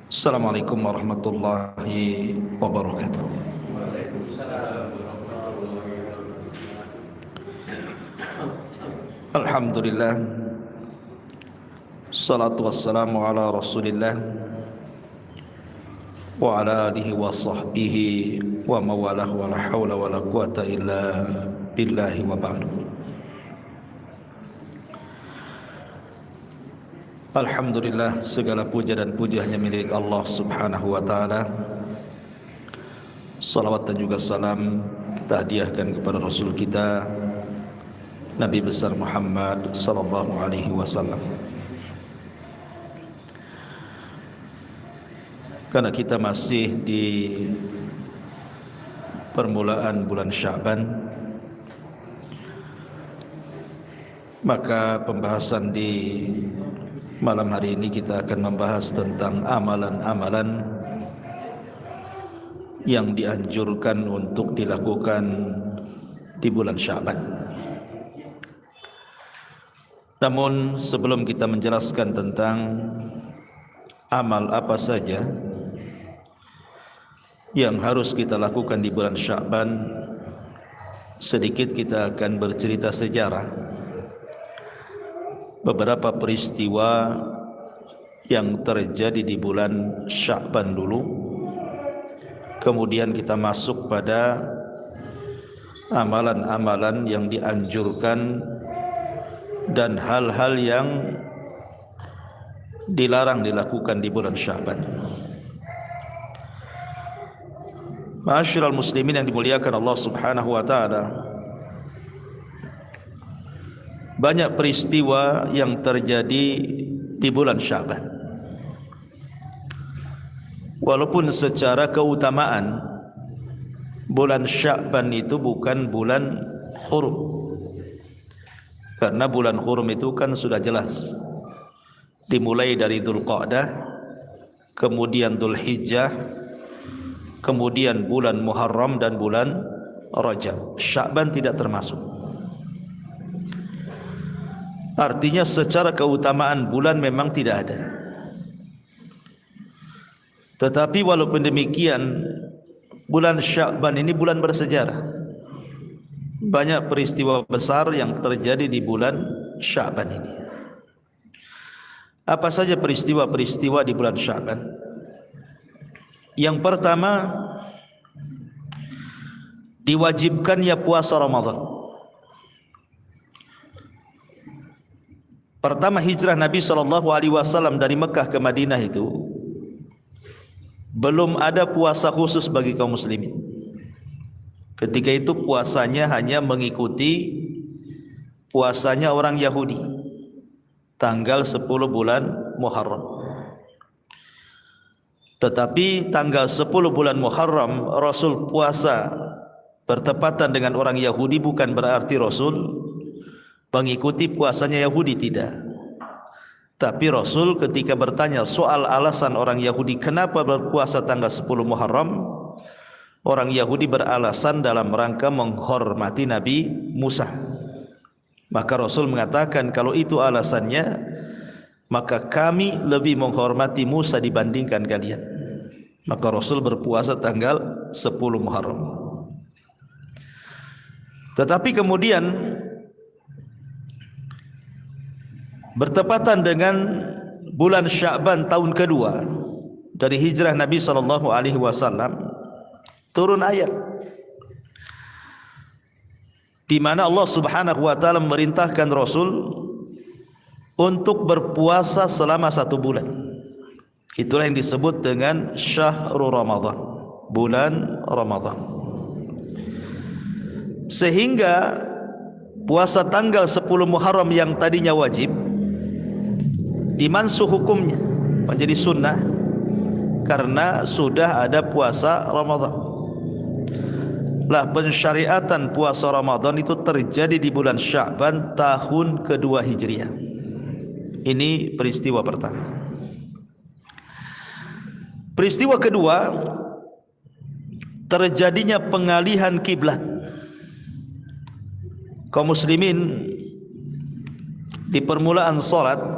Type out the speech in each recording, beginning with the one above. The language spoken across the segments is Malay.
Assalamualaikum warahmatullahi wabarakatuh. Alhamdulillah, salatu wassalamu ala rasulillah wa ala alihi wa sahbihi wa mawalah wa la hawla wa la quwata illa billahi wa ba'du. Alhamdulillah, segala puja dan puji hanya milik Allah subhanahu wa ta'ala. Salawat dan juga salam kita hadiahkan kepada Rasul kita Nabi besar Muhammad sallallahu alaihi wasallam. Karena kita masih di permulaan bulan Sya'ban, maka pembahasan di malam hari ini kita akan membahas tentang amalan-amalan yang dianjurkan untuk dilakukan di bulan Sya'ban. Namun sebelum kita menjelaskan tentang amal apa saja yang harus kita lakukan di bulan Sya'ban, sedikit kita akan bercerita sejarah beberapa peristiwa yang terjadi di bulan Sya'ban dulu. Kemudian kita masuk pada amalan-amalan yang dianjurkan dan hal-hal yang dilarang dilakukan di bulan Sya'ban. Ma'asyiral muslimin yang dimuliakan Allah subhanahu wa ta'ala, banyak peristiwa yang terjadi di bulan Sya'ban. Walaupun secara keutamaan bulan Sya'ban itu bukan bulan hurum, karena bulan hurum itu kan sudah jelas dimulai dari Dzulqa'dah, kemudian Dzulhijjah, kemudian bulan Muharram dan bulan Rajab. Sya'ban tidak termasuk. Artinya secara keutamaan bulan memang tidak ada. Tetapi walaupun demikian, bulan Sya'ban ini bulan bersejarah. Banyak peristiwa besar yang terjadi di bulan Sya'ban ini. Apa saja peristiwa-peristiwa di bulan Sya'ban? Yang pertama, diwajibkannya puasa Ramadan. Pertama hijrah Nabi SAW dari Mekah ke Madinah itu belum ada puasa khusus bagi kaum muslimin. Ketika itu puasanya hanya mengikuti puasanya orang Yahudi, tanggal 10 bulan Muharram. Tetapi tanggal 10 bulan Muharram Rasul puasa bertepatan dengan orang Yahudi bukan berarti Rasul mengikuti puasanya Yahudi, tidak. Tapi Rasul ketika bertanya soal alasan orang Yahudi kenapa berpuasa tanggal 10 Muharram, orang Yahudi beralasan dalam rangka menghormati Nabi Musa. Maka Rasul mengatakan kalau itu alasannya, maka kami lebih menghormati Musa dibandingkan kalian. Maka Rasul berpuasa tanggal 10 Muharram. Tetapi kemudian bertepatan dengan bulan Sya'ban tahun kedua dari hijrah Nabi SAW, turun ayat di mana Allah Subhanahu wa taala memerintahkan Rasul untuk berpuasa selama 1 bulan. Itulah yang disebut dengan Syahrul Ramadan, bulan Ramadan. Sehingga puasa tanggal 10 Muharram yang tadinya wajib dimansuh hukumnya menjadi sunnah karena sudah ada puasa Ramadan. Lah pensyariatan puasa Ramadan itu terjadi di bulan Sya'ban tahun kedua Hijriah. Ini peristiwa pertama. Peristiwa kedua, terjadinya pengalihan kiblat. Kaum muslimin di permulaan salat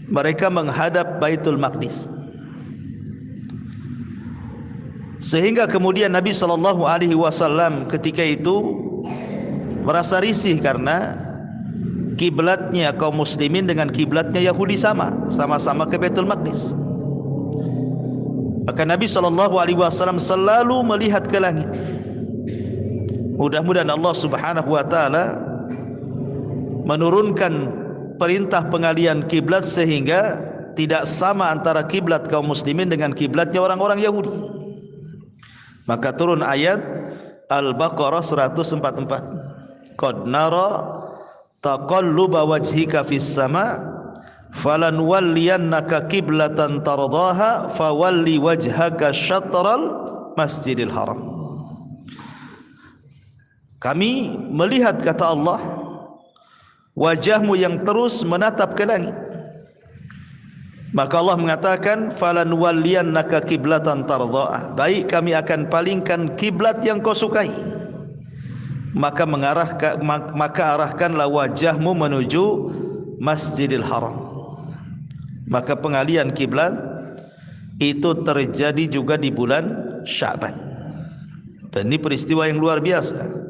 mereka menghadap Baitul Maqdis. Sehingga kemudian Nabi SAW ketika itu merasa risih karena kiblatnya kaum muslimin dengan kiblatnya Yahudi sama-sama ke Baitul Maqdis. Maka Nabi SAW selalu melihat ke langit. Mudah-mudahan Allah Subhanahu wa taala menurunkan perintah pengalian kiblat sehingga tidak sama antara kiblat kaum muslimin dengan kiblatnya orang-orang Yahudi. Maka turun ayat Al-Baqarah 144. Qad nara taqalluba wajhika fis sama' falanwalliyannaka qiblatan tardaha fawalli wajhaka syatral masjidil haram. Kami melihat, kata Allah, wajahmu yang terus menatap ke langit. Maka Allah mengatakan falanwalliyannaka qiblatan tardaha, baik kami akan palingkan kiblat yang kau sukai, maka arahkanlah wajahmu menuju Masjidil Haram. Maka pengalian kiblat itu terjadi juga di bulan Sya'ban. Dan ini peristiwa yang luar biasa.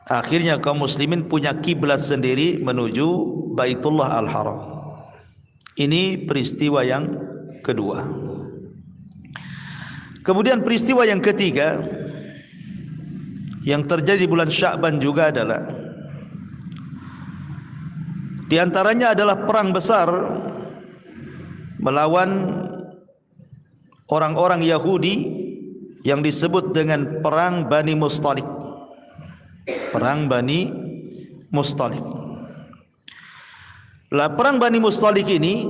Akhirnya kaum muslimin punya kiblat sendiri menuju Baitullah Al-Haram. Ini peristiwa yang kedua. Kemudian peristiwa yang ketiga yang terjadi di bulan Sya'ban juga adalah, di antaranya adalah perang besar melawan orang-orang Yahudi yang disebut dengan perang Bani Mustalik. Perang Bani Mustalik. Lah, perang Bani Mustalik ini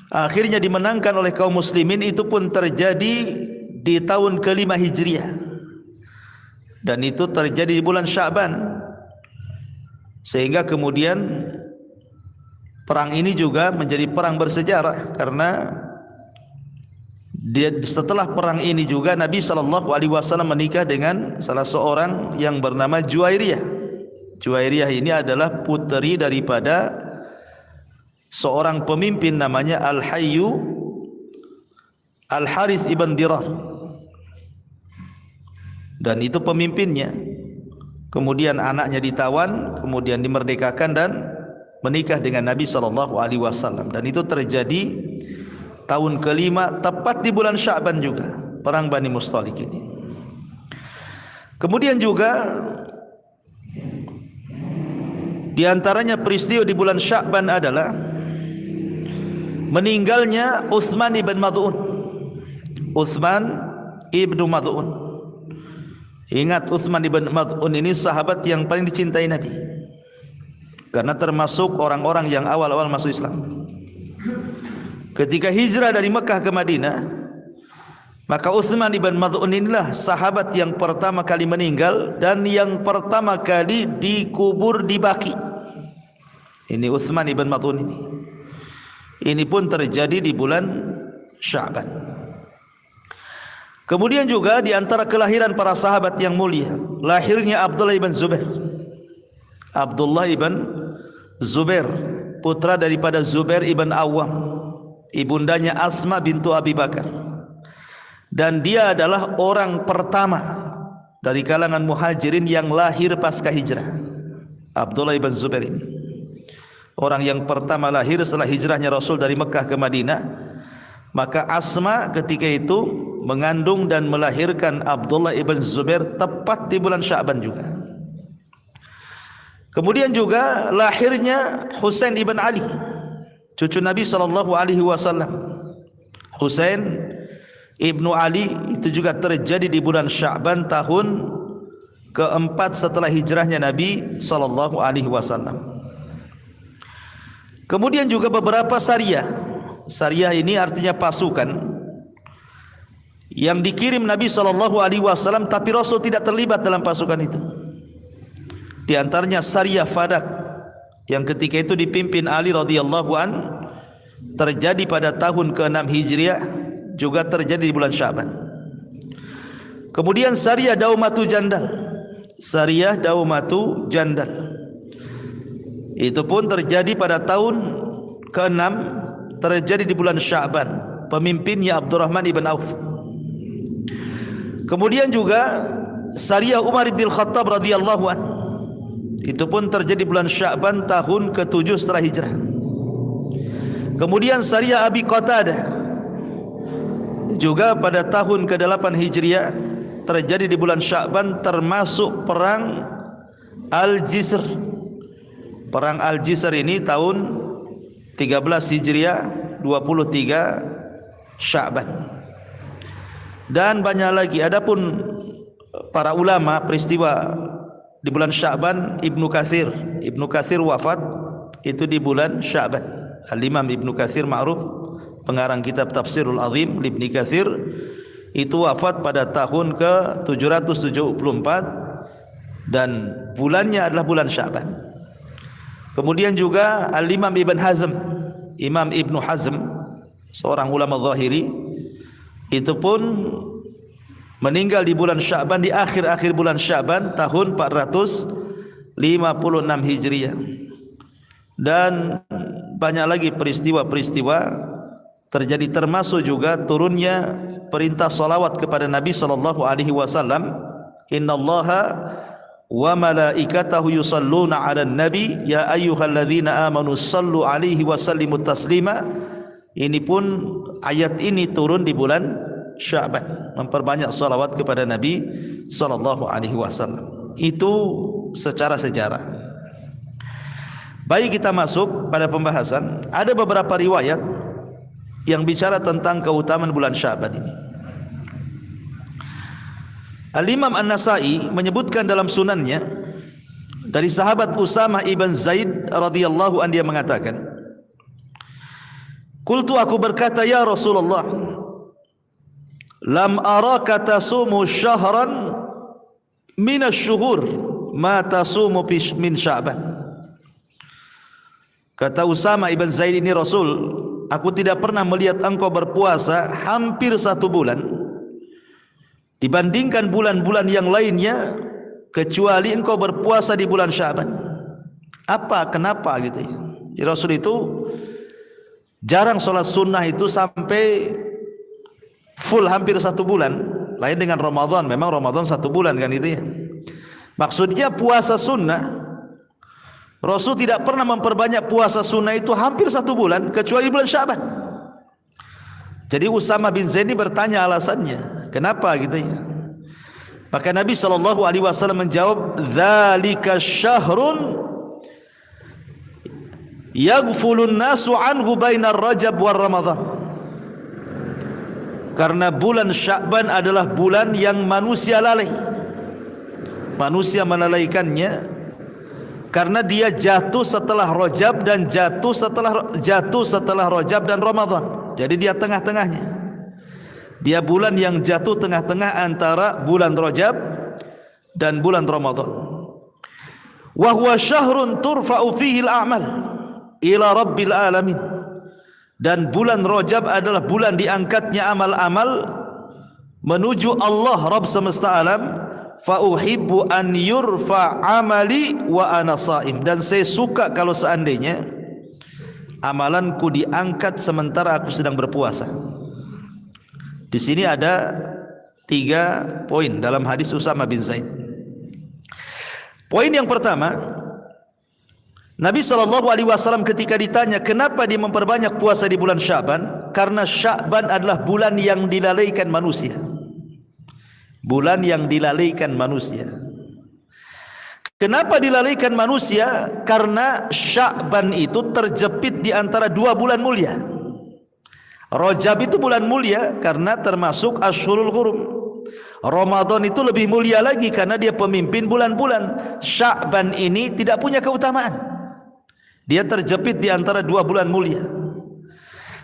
akhirnya dimenangkan oleh kaum muslimin. Itu pun terjadi di tahun ke-5 Hijriah, dan itu terjadi di bulan Sya'ban. Sehingga kemudian perang ini juga menjadi perang bersejarah, karena setelah perang ini juga Nabi SAW menikah dengan salah seorang yang bernama Juwairiyah. Juwairiyah ini adalah puteri daripada seorang pemimpin namanya Al-Hayyu Al-Harith ibn Dirar, dan itu pemimpinnya. Kemudian anaknya ditawan, kemudian dimerdekakan dan menikah dengan Nabi SAW. Dan itu terjadi tahun ke-5 tepat di bulan Sya'ban juga, perang Bani Mustalik ini. Kemudian juga di antaranya peristiwa di bulan Sya'ban adalah meninggalnya Utsman ibn Mad'un. Utsman ibn Mad'un. Ingat, Utsman ibn Mad'un ini sahabat yang paling dicintai Nabi, karena termasuk orang-orang yang awal-awal masuk Islam. Ketika hijrah dari Mekah ke Madinah, maka Utsman ibn Mad'un inilah sahabat yang pertama kali meninggal dan yang pertama kali dikubur di Baqi. Ini Utsman ibn Mad'un ini. Ini pun terjadi di bulan Sya'ban. Kemudian juga di antara kelahiran para sahabat yang mulia, lahirnya Abdullah ibn Zubair. Abdullah ibn Zubair, putra daripada Zubair ibn Awwam, ibundanya Asma bintu Abi Bakar. Dan dia adalah orang pertama dari kalangan muhajirin yang lahir pasca hijrah. Abdullah ibn Zubair ini orang yang pertama lahir setelah hijrahnya Rasul dari Mekah ke Madinah. Maka Asma ketika itu mengandung dan melahirkan Abdullah ibn Zubair tepat di bulan Sya'ban juga. Kemudian juga lahirnya Husain ibn Ali, cucu Nabi SAW. Husain ibnu Ali itu juga terjadi di bulan Sya'ban tahun ke-4 setelah hijrahnya Nabi SAW. Kemudian juga beberapa sariyah. Sariyah ini artinya pasukan yang dikirim Nabi SAW, tapi Rasul tidak terlibat dalam pasukan itu. Di antaranya Sariyah Fadak yang ketika itu dipimpin Ali radhiyallahu an, terjadi pada tahun ke-6 Hijriah, juga terjadi di bulan Sya'ban. Kemudian Sariyah Daumatu Jandal. Sariyah Daumatu Jandal itu pun terjadi pada tahun ke-6, terjadi di bulan Sya'ban. Pemimpinnya Abdurrahman ibn Auf. Kemudian juga Syariah Umar bin Khattab radhiyallahu an, itu pun terjadi bulan Sya'ban tahun ke-7 setelah hijrah. Kemudian Syariah Abi Qatadah juga pada tahun ke-8 Hijriah terjadi di bulan Sya'ban, termasuk perang Al-Jisr. Perang Al-Jisr ini tahun 13 Hijriah 23 Sya'ban. Dan banyak lagi. Adapun para ulama peristiwa di bulan Sya'ban, Ibnu Katsir wafat itu di bulan Sya'ban. Al-Imam Ibnu Katsir ma'ruf, pengarang kitab Tafsirul Azim, Ibnu Katsir, itu wafat pada tahun ke-774 dan bulannya adalah bulan Sya'ban. Kemudian juga Al-Imam Ibn Hazm, Imam Ibnu Hazm, seorang ulama Zahiri, itu pun meninggal di bulan Sya'ban, di akhir-akhir bulan Sya'ban tahun 456 Hijriah. Dan banyak lagi peristiwa-peristiwa terjadi, termasuk juga turunnya perintah salawat kepada Nabi sallallahu alaihi wasallam. Innallaha wa malaikatahu yusalluna 'alan nabi ya ayyuhalladzina amanu sallu alaihi wa sallimu taslima. Ini pun ayat ini turun di bulan Sya'ban, memperbanyak salawat kepada Nabi sallallahu alaihi wasallam. Itu secara sejarah. Baik, kita masuk pada pembahasan. Ada beberapa riwayat yang bicara tentang keutamaan bulan Sya'ban ini. Al-Imam An-Nasa'i menyebutkan dalam sunannya dari sahabat Usamah ibn Zaid radhiyallahu anhu, dia mengatakan, "Qultu, aku berkata, ya Rasulullah, lam araka tasumu syahran min asy-syuhur ma tasumu min Sya'ban." Kata Usamah ibn Zaid ini, Rasul, aku tidak pernah melihat engkau berpuasa hampir 1 bulan dibandingkan bulan-bulan yang lainnya, kecuali engkau berpuasa di bulan Sya'ban. Kenapa gitu ya? Jadi Rasul itu jarang sholat sunnah itu sampai full hampir 1 bulan. Lain dengan Ramadan, memang Ramadan 1 bulan kan itu ya. Maksudnya puasa sunnah, Rasul tidak pernah memperbanyak puasa sunnah itu hampir 1 bulan, kecuali bulan Sya'ban. Jadi Usamah bin Zaid ini bertanya alasannya, kenapa gitu ya. Maka Nabi SAW menjawab, "Dzalika syahrun yaghfulun nasu anhu bainar Rajab war Ramadhan." Karena bulan Sya'ban adalah bulan yang manusia lalai. Manusia melalaikannya karena dia jatuh setelah Rajab dan jatuh setelah Rajab dan Ramadhan. Jadi dia tengah-tengahnya. Dia bulan yang jatuh tengah-tengah antara bulan Rajab dan bulan Ramadhan. Wa huwa syahrun turfa'u fihi al-a'mal ila rabbil alamin. Dan bulan Rajab adalah bulan diangkatnya amal-amal menuju Allah Rabb semesta alam. Fa uhibbu an yurfa amali wa ana shaim. Dan saya suka kalau seandainya amalanku diangkat sementara aku sedang berpuasa. Di sini ada 3 poin dalam hadis Usamah bin Zaid. Poin yang pertama, Nabi SAW ketika ditanya kenapa dia memperbanyak puasa di bulan Sya'ban, karena Sya'ban adalah bulan yang dilalaikan manusia. Bulan yang dilalaikan manusia. Kenapa dilalaikan manusia? Karena Sya'ban itu terjepit di antara 2 bulan mulia. Rajab itu bulan mulia karena termasuk Asyhurul Hurum. Ramadan itu lebih mulia lagi karena dia pemimpin bulan-bulan. Sya'ban ini tidak punya keutamaan. Dia terjepit di antara 2 bulan mulia.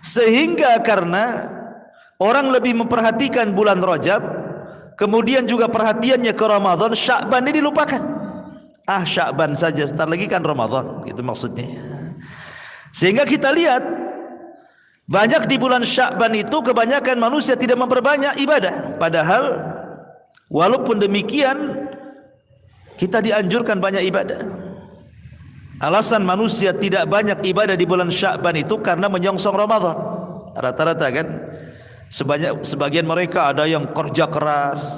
Sehingga karena orang lebih memperhatikan bulan Rajab, kemudian juga perhatiannya ke Ramadan, Sya'ban ini dilupakan. Sya'ban saja, sebentar lagi kan Ramadan, itu maksudnya. Sehingga kita lihat banyak di bulan Sya'ban itu kebanyakan manusia tidak memperbanyak ibadah. Padahal walaupun demikian kita dianjurkan banyak ibadah. Alasan manusia tidak banyak ibadah di bulan Sya'ban itu karena menyongsong Ramadan. Rata-rata kan sebagian mereka ada yang kerja keras,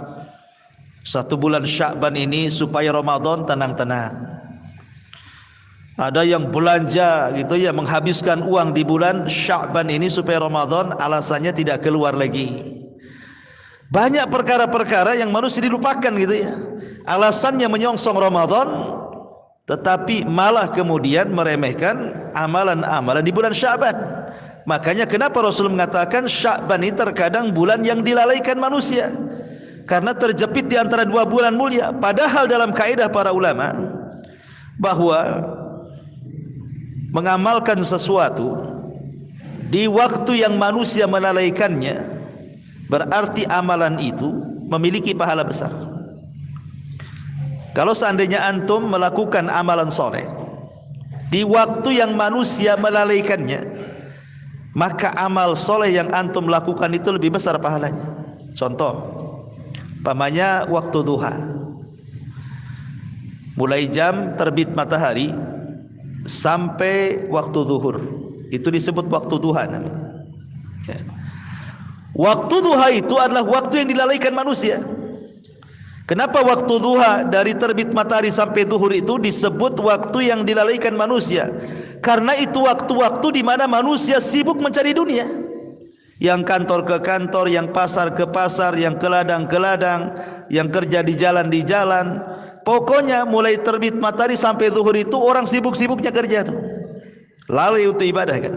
Satu bulan Sya'ban ini supaya Ramadan tenang-tenang. Ada yang belanja gitu ya, menghabiskan uang di bulan Sya'ban ini supaya Ramadan alasannya tidak keluar lagi. Banyak perkara-perkara yang manusia dilupakan gitu ya. Alasannya menyongsong Ramadan, tetapi malah kemudian meremehkan amalan-amalan di bulan Sya'ban. Makanya kenapa Rasul mengatakan Sya'ban ini terkadang bulan yang dilalaikan manusia, karena terjepit di antara dua bulan mulia. Padahal dalam kaidah para ulama bahwa mengamalkan sesuatu di waktu yang manusia melalaikannya berarti amalan itu memiliki pahala besar. Kalau seandainya antum melakukan amalan soleh di waktu yang manusia melalaikannya, maka amal soleh yang antum lakukan itu lebih besar pahalanya. Contoh, umpamanya waktu duha, mulai jam terbit matahari sampai waktu zuhur, itu disebut waktu duha namanya. Ya. Waktu duha itu adalah waktu yang dilalaikan manusia. Kenapa waktu duha dari terbit matahari sampai zuhur itu disebut waktu yang dilalaikan manusia? Karena itu waktu-waktu di mana manusia sibuk mencari dunia. Yang kantor ke kantor, yang pasar ke pasar, yang ke ladang ke ladang, yang kerja di jalan di jalan. Pokoknya mulai terbit matahari sampai zuhur itu orang sibuk-sibuknya kerja tuh. Lalai untuk ibadah kan.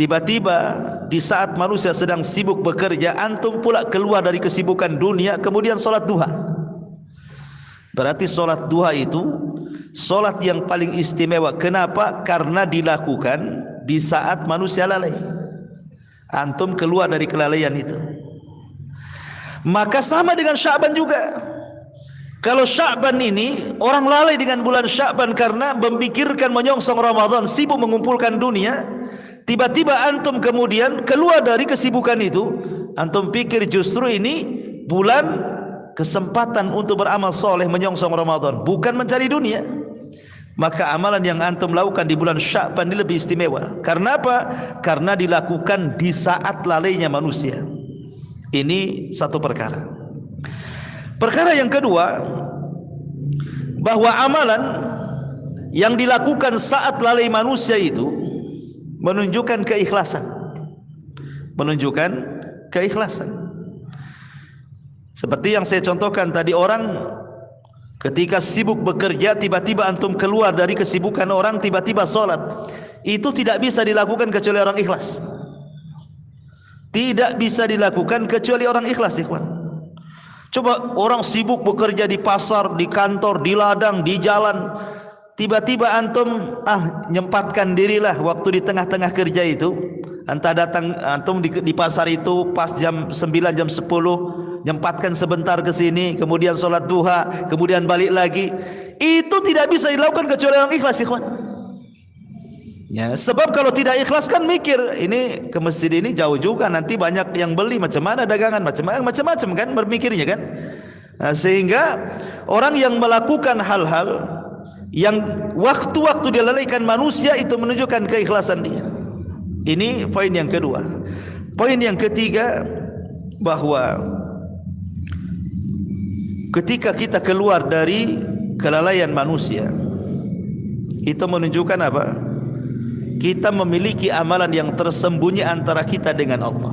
Tiba-tiba di saat manusia sedang sibuk bekerja, antum pula keluar dari kesibukan dunia, kemudian solat duha. Berarti solat duha itu solat yang paling istimewa. Kenapa? Karena dilakukan di saat manusia lalai. Antum keluar dari kelalaian itu. Maka sama dengan Sya'ban juga. Kalau Sya'ban ini orang lalai dengan bulan Sya'ban karena memikirkan menyongsong Ramadan, sibuk mengumpulkan dunia. Tiba-tiba antum kemudian keluar dari kesibukan itu, antum pikir justru ini bulan kesempatan untuk beramal soleh menyongsong Ramadan, bukan mencari dunia. Maka amalan yang antum lakukan di bulan Sya'ban ini lebih istimewa. Karena apa? Karena dilakukan di saat lalainya manusia. Ini satu perkara. Perkara yang kedua, bahwa amalan yang dilakukan saat lalai manusia itu menunjukkan keikhlasan. Menunjukkan keikhlasan. Seperti yang saya contohkan tadi, orang ketika sibuk bekerja, tiba-tiba antum keluar dari kesibukan orang, tiba-tiba sholat. Itu tidak bisa dilakukan kecuali orang ikhlas. Tidak bisa dilakukan kecuali orang ikhlas, ikhwan. Coba orang sibuk bekerja di pasar, di kantor, di ladang, di jalan, tiba-tiba antum nyempatkan dirilah waktu di tengah-tengah kerja itu, entah datang antum di pasar itu pas jam 9, jam 10, nyempatkan sebentar ke sini, kemudian sholat duha, kemudian balik lagi. Itu tidak bisa dilakukan kecuali orang ikhlas, ikhwan. Ya, sebab kalau tidak ikhlas kan mikir, ini ke masjid ini jauh juga, nanti banyak yang beli, macam mana dagangan, macam-macam kan berpikirnya kan. Nah, sehingga orang yang melakukan hal-hal yang waktu-waktu dilalaikan manusia itu menunjukkan keikhlasan dia. Ini poin yang kedua. Poin yang ketiga, bahwa ketika kita keluar dari kelalaian manusia, itu menunjukkan apa? Kita memiliki amalan yang tersembunyi antara kita dengan Allah.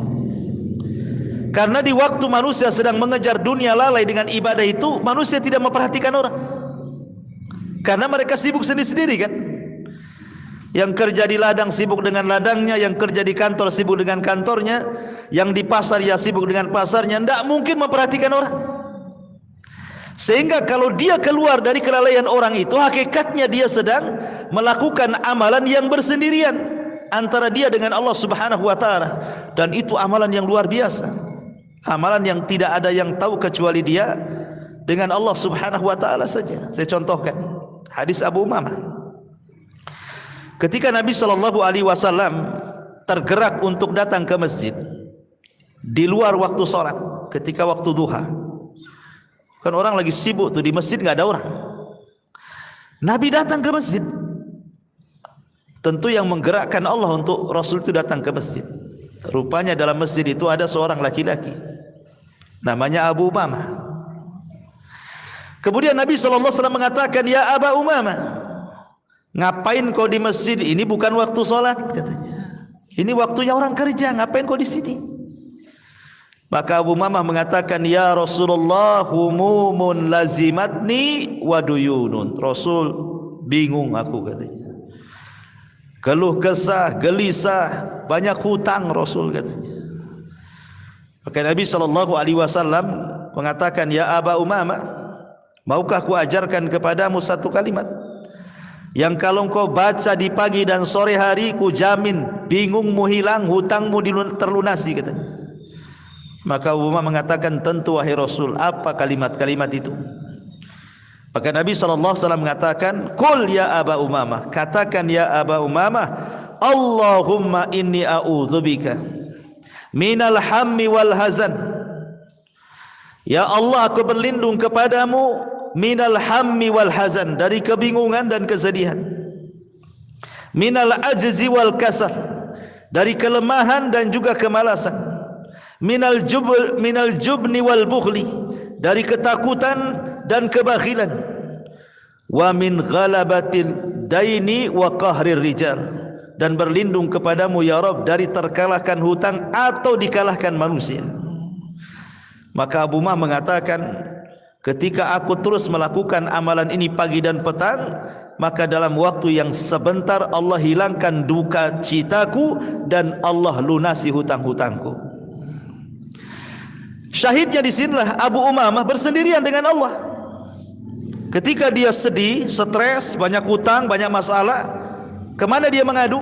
Karena di waktu manusia sedang mengejar dunia lalai dengan ibadah itu, manusia tidak memperhatikan orang. Karena mereka sibuk sendiri-sendiri kan. Yang kerja di ladang sibuk dengan ladangnya, yang kerja di kantor sibuk dengan kantornya, yang di pasar ya sibuk dengan pasarnya. Tidak mungkin memperhatikan orang. Sehingga kalau dia keluar dari kelalaian orang itu, hakikatnya dia sedang melakukan amalan yang bersendirian antara dia dengan Allah Subhanahu wa taala, dan itu amalan yang luar biasa. Amalan yang tidak ada yang tahu kecuali dia dengan Allah Subhanahu wa taala saja. Saya contohkan hadis Abu Umamah. Ketika Nabi sallallahu alaihi wasallam tergerak untuk datang ke masjid di luar waktu salat, ketika waktu duha. Kan orang lagi sibuk tuh di masjid, nggak ada orang. Nabi datang ke masjid. Tentu yang menggerakkan Allah untuk Rasul itu datang ke masjid. Rupanya dalam masjid itu ada seorang laki-laki, namanya Abu Umamah. Kemudian Nabi SAW mengatakan, ya Aba Umamah, ngapain kau di masjid? Ini bukan waktu solat, katanya. Ini waktunya orang kerja, ngapain kau di sini? Maka Abu Umamah mengatakan, ya Rasulullah, humumun lazimatni wa duyunun. Rasul, bingung aku, katanya. Keluh kesah, gelisah, banyak hutang, Rasul, katanya. Maka Nabi SAW mengatakan, ya Aba Umamah, maukah ku ajarkan kepadamu satu kalimat yang kalau kau baca di pagi dan sore hari, ku jamin bingungmu hilang, hutangmu terlunasi, katanya. Maka Abu Umamah mengatakan, tentu wahai Rasul. Apa kalimat-kalimat itu? Maka Nabi SAW mengatakan, Qul ya Aba Umamah, katakan ya Aba Umamah, Allahumma inni a'udzubika minal hammi wal hazan. Ya Allah, aku berlindung kepadamu minal hammi wal hazan, dari kebingungan dan kesedihan. Minal ajzi wal kasal, dari kelemahan dan juga kemalasan. Minal jubni wal bukhli, dari ketakutan dan kebakhilan. Wa min ghalabatil daini wa qahrir rijal, dan berlindung kepadamu ya Rabb dari terkalahkan hutang atau dikalahkan manusia. Maka Abu Umamah mengatakan, ketika aku terus melakukan amalan ini pagi dan petang, maka dalam waktu yang sebentar Allah hilangkan duka citaku dan Allah lunasi hutang-hutangku. Syahidnya di sinilah Abu Umamah bersendirian dengan Allah. Ketika dia sedih, stres, banyak hutang, banyak masalah, kemana dia mengadu?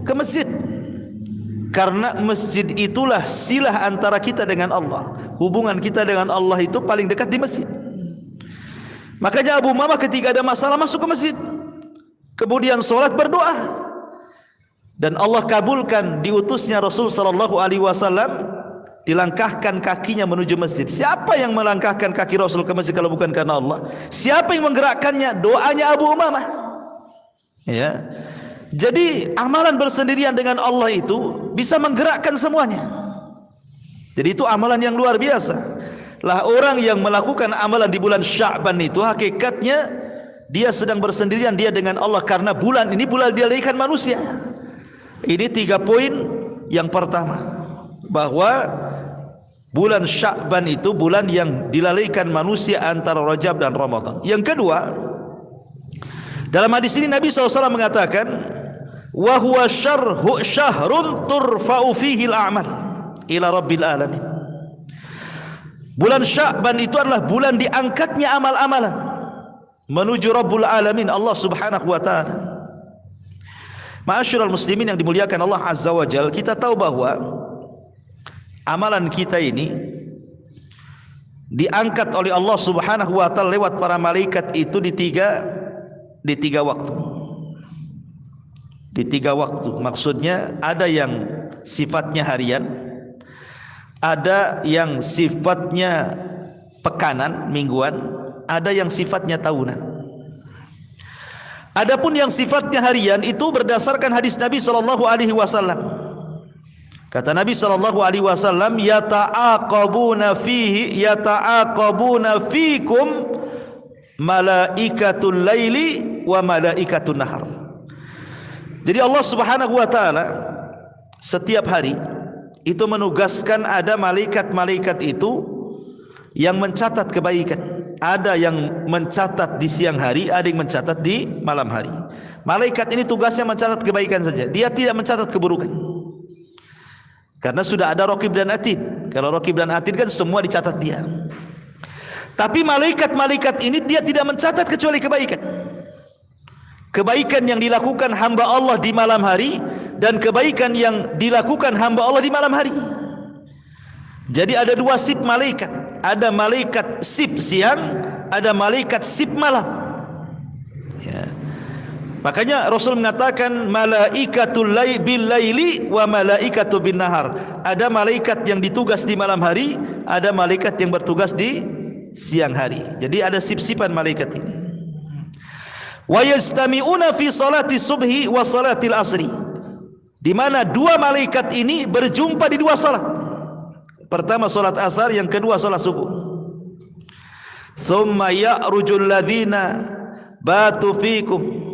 Ke masjid. Karena masjid itulah silah antara kita dengan Allah. Hubungan kita dengan Allah itu paling dekat di masjid. Makanya Abu Umamah ketika ada masalah masuk ke masjid, kemudian sholat, berdoa, dan Allah kabulkan diutusnya Rasul SAW. Dilangkahkan kakinya menuju masjid. Siapa yang melangkahkan kaki Rasul ke masjid kalau bukan karena Allah? Siapa yang menggerakkannya? Doanya Abu Umamah. Ya. Jadi amalan bersendirian dengan Allah itu bisa menggerakkan semuanya. Jadi itu amalan yang luar biasa. Lah orang yang melakukan amalan di bulan Sya'ban itu hakikatnya dia sedang bersendirian dia dengan Allah, karena bulan ini bulan dilalaikan manusia. Ini 3 poin. Yang pertama, bahwa bulan Sya'ban itu bulan yang dilalaikan manusia antara Rajab dan Ramadan. Yang kedua, dalam hadis ini Nabi SAW mengatakan, wa huwa syahrun turfa'u fihi al-a'mal ila rabbil alamin. Bulan Sya'ban itu adalah bulan diangkatnya amal-amalan menuju Rabbul Alamin, Allah Subhanahu wa taala. Ma'asyiral muslimin yang dimuliakan Allah Azza wa Jalla, kita tahu bahwa amalan kita ini diangkat oleh Allah Subhanahu wa taala lewat para malaikat itu di tiga waktu. Di 3 waktu. Maksudnya ada yang sifatnya harian, ada yang sifatnya pekanan, mingguan, ada yang sifatnya tahunan. Adapun yang sifatnya harian itu berdasarkan hadis Nabi SAW. Kata Nabi SAW, yata'aqabuna fikum malaikatul laili wa malaikatun nahar. Jadi Allah Subhanahu wa taala setiap hari itu menugaskan ada malaikat-malaikat itu yang mencatat kebaikan. Ada yang mencatat di siang hari, ada yang mencatat di malam hari. Malaikat ini tugasnya mencatat kebaikan saja. Dia tidak mencatat keburukan. Karena sudah ada Raqib dan Atid. Kalau Raqib dan Atid kan semua dicatat dia. Tapi malaikat-malaikat ini dia tidak mencatat kecuali kebaikan. Kebaikan yang dilakukan hamba Allah di malam hari dan kebaikan yang dilakukan hamba Allah di malam hari. Jadi ada 2 sip malaikat. Ada malaikat sip siang, ada malaikat sip malam. Ya. Makanya Rasul mengatakan malaikatul bil laili wa malaikatu bin nahar. Ada malaikat yang ditugas di malam hari, ada malaikat yang bertugas di siang hari. Jadi ada sip-sipan malaikat ini. Wa yastami'una fi salati subhi wa salatil asri. Di mana 2 malaikat ini berjumpa di 2 salat. Pertama salat asar, yang kedua salat subuh. thumma ya'rujul ladzina batu fikum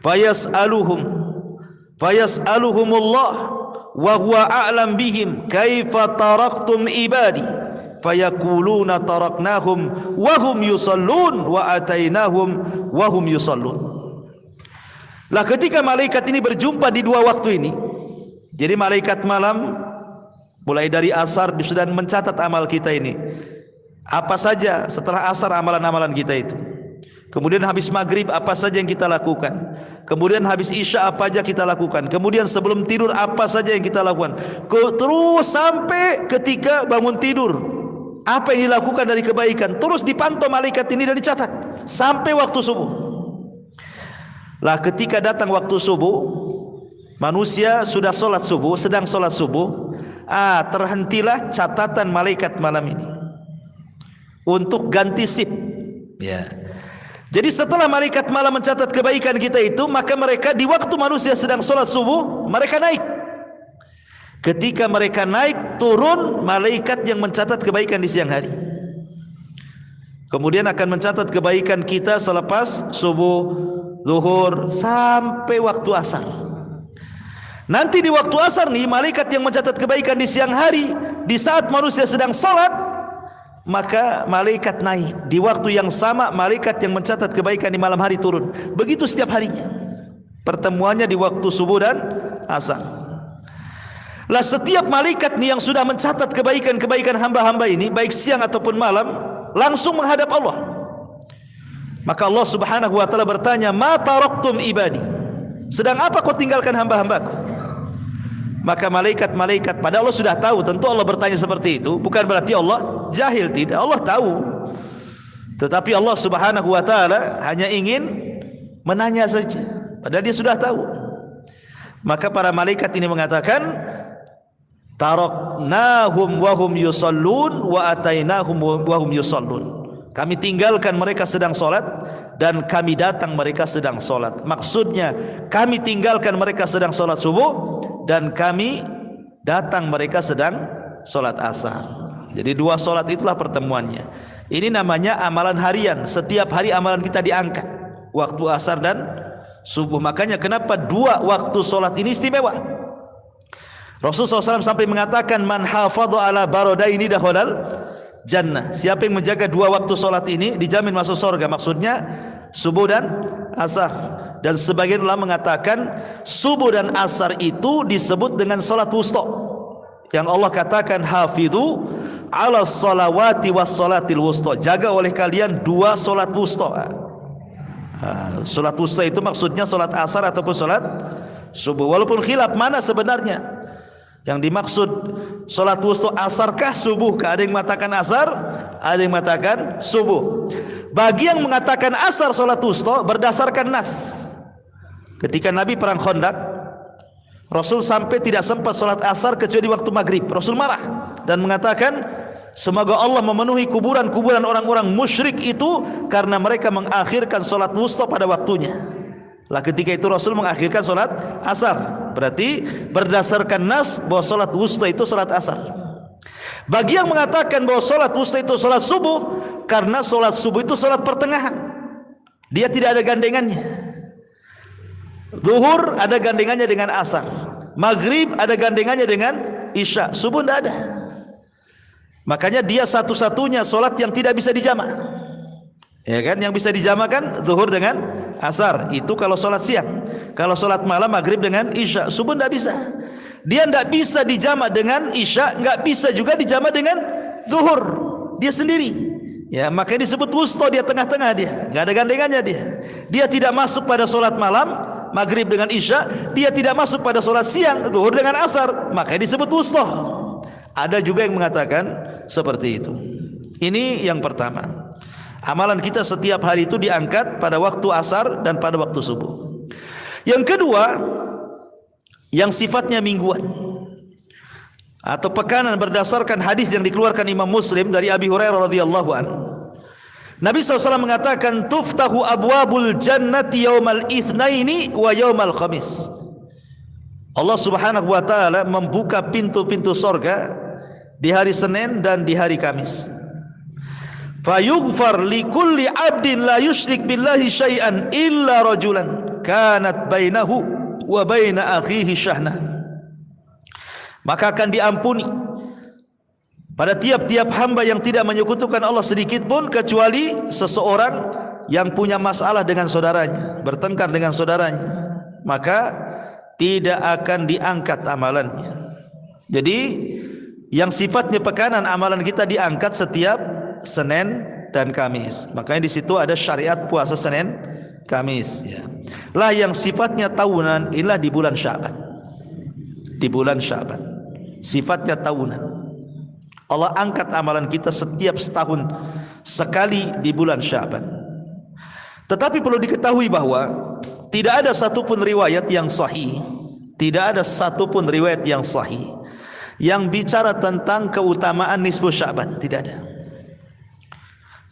fayas'aluhumullah wa huwa a'lam bihim kaifa taraktum ibadi fayaquluna taraknahum wa hum yusallun wa atainahum wa hum yusallun. Lah ketika malaikat ini berjumpa di dua waktu ini, jadi malaikat malam mulai dari asar sudah mencatat amal kita ini, apa saja setelah asar amalan-amalan kita itu. Kemudian habis maghrib apa saja yang kita lakukan. Kemudian habis isya apa saja kita lakukan. Kemudian sebelum tidur apa saja yang kita lakukan. Terus sampai ketika bangun tidur, apa yang dilakukan dari kebaikan terus dipantau malaikat ini dan dicatat sampai waktu subuh. Lah ketika datang waktu subuh, manusia sudah solat subuh, sedang solat subuh, terhentilah catatan malaikat malam ini untuk ganti sip. Ya. Jadi setelah malaikat malam mencatat kebaikan kita itu, maka mereka di waktu manusia sedang solat subuh, mereka naik. Ketika mereka naik, turun malaikat yang mencatat kebaikan di siang hari. Kemudian akan mencatat kebaikan kita selepas subuh, zuhur, sampai waktu asar. Nanti di waktu asar nih, malaikat yang mencatat kebaikan di siang hari, di saat manusia sedang solat, maka malaikat naik. Di waktu yang sama, malaikat yang mencatat kebaikan di malam hari turun. Begitu setiap harinya. Pertemuannya di waktu subuh dan asar. Lah setiap malaikat nih yang sudah mencatat kebaikan-kebaikan hamba-hamba ini, baik siang ataupun malam, langsung menghadap Allah. Maka Allah Subhanahu wa taala bertanya, "Ma taraktum ibadi?" Sedang apa kau tinggalkan hamba-hambaku? Maka malaikat-malaikat, pada Allah sudah tahu, tentu Allah bertanya seperti itu, bukan berarti Allah jahil, tidak, Allah tahu. Tetapi Allah Subhanahu wa taala hanya ingin menanya saja, padahal dia sudah tahu. Maka para malaikat ini mengatakan, taraknahum wa hum yusallun wa atainahum wa hum yusallun. Kami tinggalkan mereka sedang solat dan kami datang mereka sedang solat. Maksudnya kami tinggalkan mereka sedang solat subuh dan kami datang mereka sedang solat asar. Jadi dua solat itulah pertemuannya. Ini namanya amalan harian. Setiap hari amalan kita diangkat, waktu asar dan subuh. Makanya kenapa dua waktu solat ini istimewa. Rasulullah SAW sampai mengatakan, man hafadhu ala baradaini dakhalal jannah. Siapa yang menjaga dua waktu solat ini dijamin masuk surga. Maksudnya subuh dan asar. Dan sebagian ulama mengatakan subuh dan asar itu disebut dengan solat wusta, yang Allah katakan hafidhu ala salawati was salatil wusta. Jaga oleh kalian dua solat wusta. Solat wusta itu maksudnya solat asar ataupun solat subuh. Walaupun khilaf mana sebenarnya yang dimaksud solat wusta, asarkah subuhkah? Ada yang mengatakan asar, ada yang mengatakan subuh. Bagi yang mengatakan asar solat wusta berdasarkan nas. Ketika Nabi perang Khandaq, Rasul sampai tidak sempat solat asar kecuali waktu maghrib. Rasul marah dan mengatakan, semoga Allah memenuhi kuburan-kuburan orang-orang musyrik itu karena mereka mengakhirkan solat wusta pada waktunya. Lah ketika itu Rasul mengakhirkan solat asar. Berarti berdasarkan nas bahwa solat wusta itu solat asar. Bagi yang mengatakan bahwa solat wusta itu solat subuh, karena solat subuh itu solat pertengahan, dia tidak ada gandengannya. Zuhur ada gandengannya dengan asar, maghrib ada gandengannya dengan isya, subuh tidak ada. Makanya dia satu-satunya solat yang tidak bisa dijamak. Ya kan, yang bisa dijamakan zuhur dengan asar, itu kalau solat siang. Kalau solat malam maghrib dengan isya, subuh tidak bisa. Dia tidak bisa dijamak dengan isya, nggak bisa juga dijamak dengan zuhur. Dia sendiri. Ya, makanya disebut wusta, dia tengah-tengah, dia nggak ada gandengannya dia. Dia tidak masuk pada solat malam maghrib dengan isya, dia tidak masuk pada solat siang zuhur dengan asar, makanya disebut wusta. Ada juga yang mengatakan seperti itu. Ini yang pertama. Amalan kita setiap hari itu diangkat pada waktu asar dan pada waktu subuh. Yang kedua, yang sifatnya mingguan atau pekanan berdasarkan hadis yang dikeluarkan Imam Muslim dari Abi Hurairah radhiyallahu anhu. Nabi SAW mengatakan, tuftahu abwabul jannati yaumal itsnaini wa yaumal khamis. Allah Subhanahu wa taala membuka pintu-pintu surga di hari Senin dan di hari Kamis. fayughfar likulli 'abdin la yusyrik billahi syai'an illa rajulan kanat bainahu wa baina akhihi syahna. Maka akan diampuni pada tiap-tiap hamba yang tidak menyekutukan Allah sedikit pun, kecuali seseorang yang punya masalah dengan saudaranya, bertengkar dengan saudaranya, maka tidak akan diangkat amalannya. Jadi yang sifatnya pekanan, amalan kita diangkat setiap Senin dan Kamis. Makanya di situ ada syariat puasa Senin Kamis, ya. Lah yang sifatnya tahunan inilah di bulan Sya'ban. Di bulan Sya'ban sifatnya tahunan. Allah angkat amalan kita setiap setahun sekali di bulan Sya'ban. Tetapi perlu diketahui bahwa tidak ada satupun riwayat yang sahih, tidak ada satupun riwayat yang sahih yang bicara tentang keutamaan nisfu Sya'ban. Tidak ada.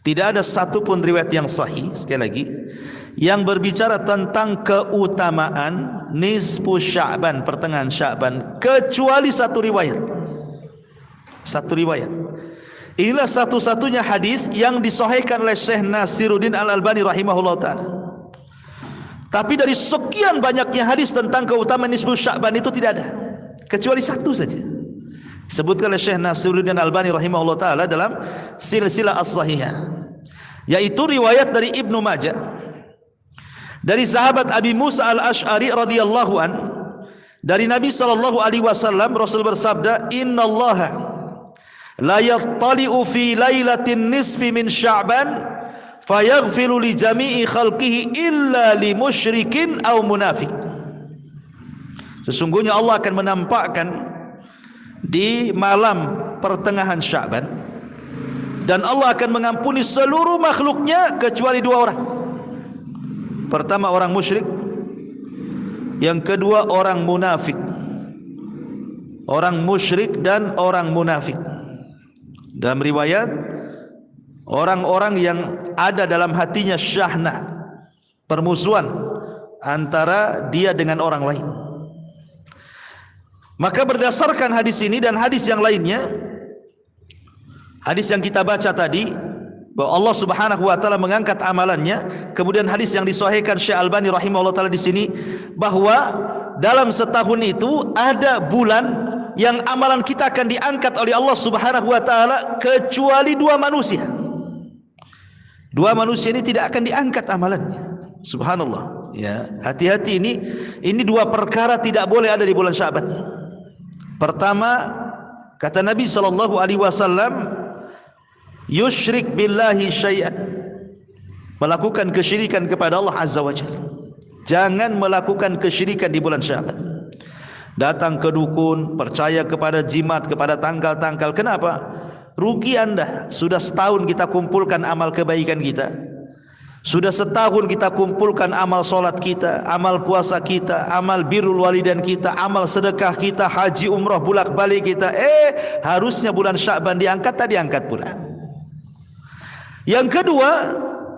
Tidak ada satupun riwayat yang sahih, sekali lagi, yang berbicara tentang keutamaan nisfu Sya'ban, pertengahan Sya'ban, kecuali satu riwayat. Satu riwayat. Inilah satu-satunya hadis yang disahihkan oleh Syekh Nasiruddin Al-Albani rahimahullah ta'ala. Tapi dari sekian banyaknya hadis tentang keutamaan nisfu Sya'ban itu tidak ada, kecuali satu saja, disebutkan oleh Syekh Nasiruddin Al-Albani rahimahullah ta'ala dalam Silsilah As-Sahihah, yaitu riwayat dari Ibnu Majah dari sahabat Abi Musa Al-Asy'ari radhiyallahu an, dari Nabi sallallahu alaihi wasallam, Rasul bersabda, innallaha la yattali'u fi lailatin nisfi min Sya'ban fayaghfiru li jami'i khalqihi illa li musyrikin aw munafiq. Sesungguhnya Allah akan menampakkan di malam pertengahan Sya'ban, dan Allah akan mengampuni seluruh makhluknya kecuali dua orang. Pertama orang musyrik, yang kedua orang munafik. Orang musyrik dan orang munafik. Dalam riwayat, orang-orang yang ada dalam hatinya syahna, permusuhan antara dia dengan orang lain. Maka berdasarkan hadis ini dan hadis yang lainnya, hadis yang kita baca tadi, bahwa Allah Subhanahu wa taala mengangkat amalannya, kemudian hadis yang disahihkan Syekh Albani rahimahullah taala di sini, bahwa dalam setahun itu ada bulan yang amalan kita akan diangkat oleh Allah Subhanahu wa taala, kecuali dua manusia. Dua manusia ini tidak akan diangkat amalannya. Subhanallah, ya. Hati-hati, ini dua perkara tidak boleh ada di bulan Sya'ban. Pertama, kata Nabi sallallahu alaihi wasallam, yusyrik billahi syai'an, melakukan kesyirikan kepada Allah azza wajalla. Jangan melakukan kesyirikan di bulan Sya'ban. Datang ke dukun, percaya kepada jimat, kepada tanggal-tanggal. Kenapa? Rugi Anda. Sudah setahun kita kumpulkan amal kebaikan kita, sudah setahun kita kumpulkan amal solat kita, amal puasa kita, amal birrul walidain kita, amal sedekah kita, haji umrah bolak balik kita. Harusnya bulan Sya'ban diangkat, tak diangkat pula. Yang kedua,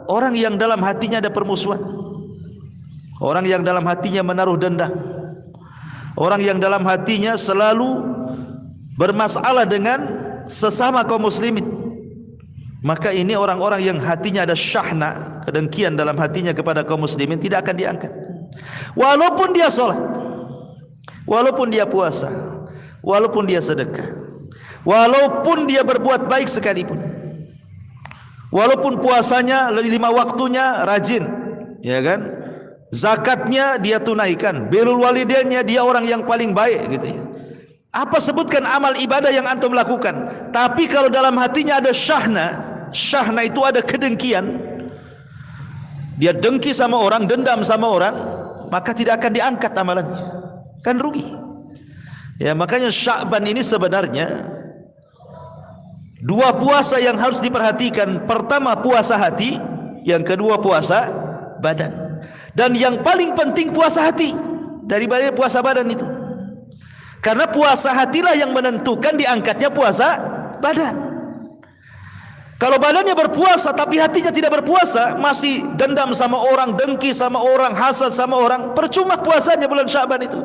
orang yang dalam hatinya ada permusuhan, orang yang dalam hatinya menaruh dendam, orang yang dalam hatinya selalu bermasalah dengan sesama kaum muslimin. Maka ini orang-orang yang hatinya ada syahna, kedengkian dalam hatinya kepada kaum muslimin, tidak akan diangkat. Walaupun dia sholat, walaupun dia puasa, walaupun dia sedekah, walaupun dia berbuat baik sekalipun, walaupun puasanya 5 waktunya rajin, ya kan, zakatnya dia tunaikan, birrul walidainnya dia orang yang paling baik, gitu ya. Apa sebutkan amal ibadah yang antum lakukan, tapi kalau dalam hatinya ada syahna, syahna itu ada kedengkian, dia dengki sama orang, dendam sama orang, maka tidak akan diangkat amalannya, kan rugi. Ya, makanya Sya'ban ini sebenarnya dua puasa yang harus diperhatikan. Pertama puasa hati, yang kedua puasa badan. Dan yang paling penting puasa hati daripada puasa badan itu. Karena puasa hatilah yang menentukan diangkatnya puasa badan. Kalau badannya berpuasa tapi hatinya tidak berpuasa, masih dendam sama orang, dengki sama orang, hasad sama orang, percuma puasanya bulan Sya'ban itu.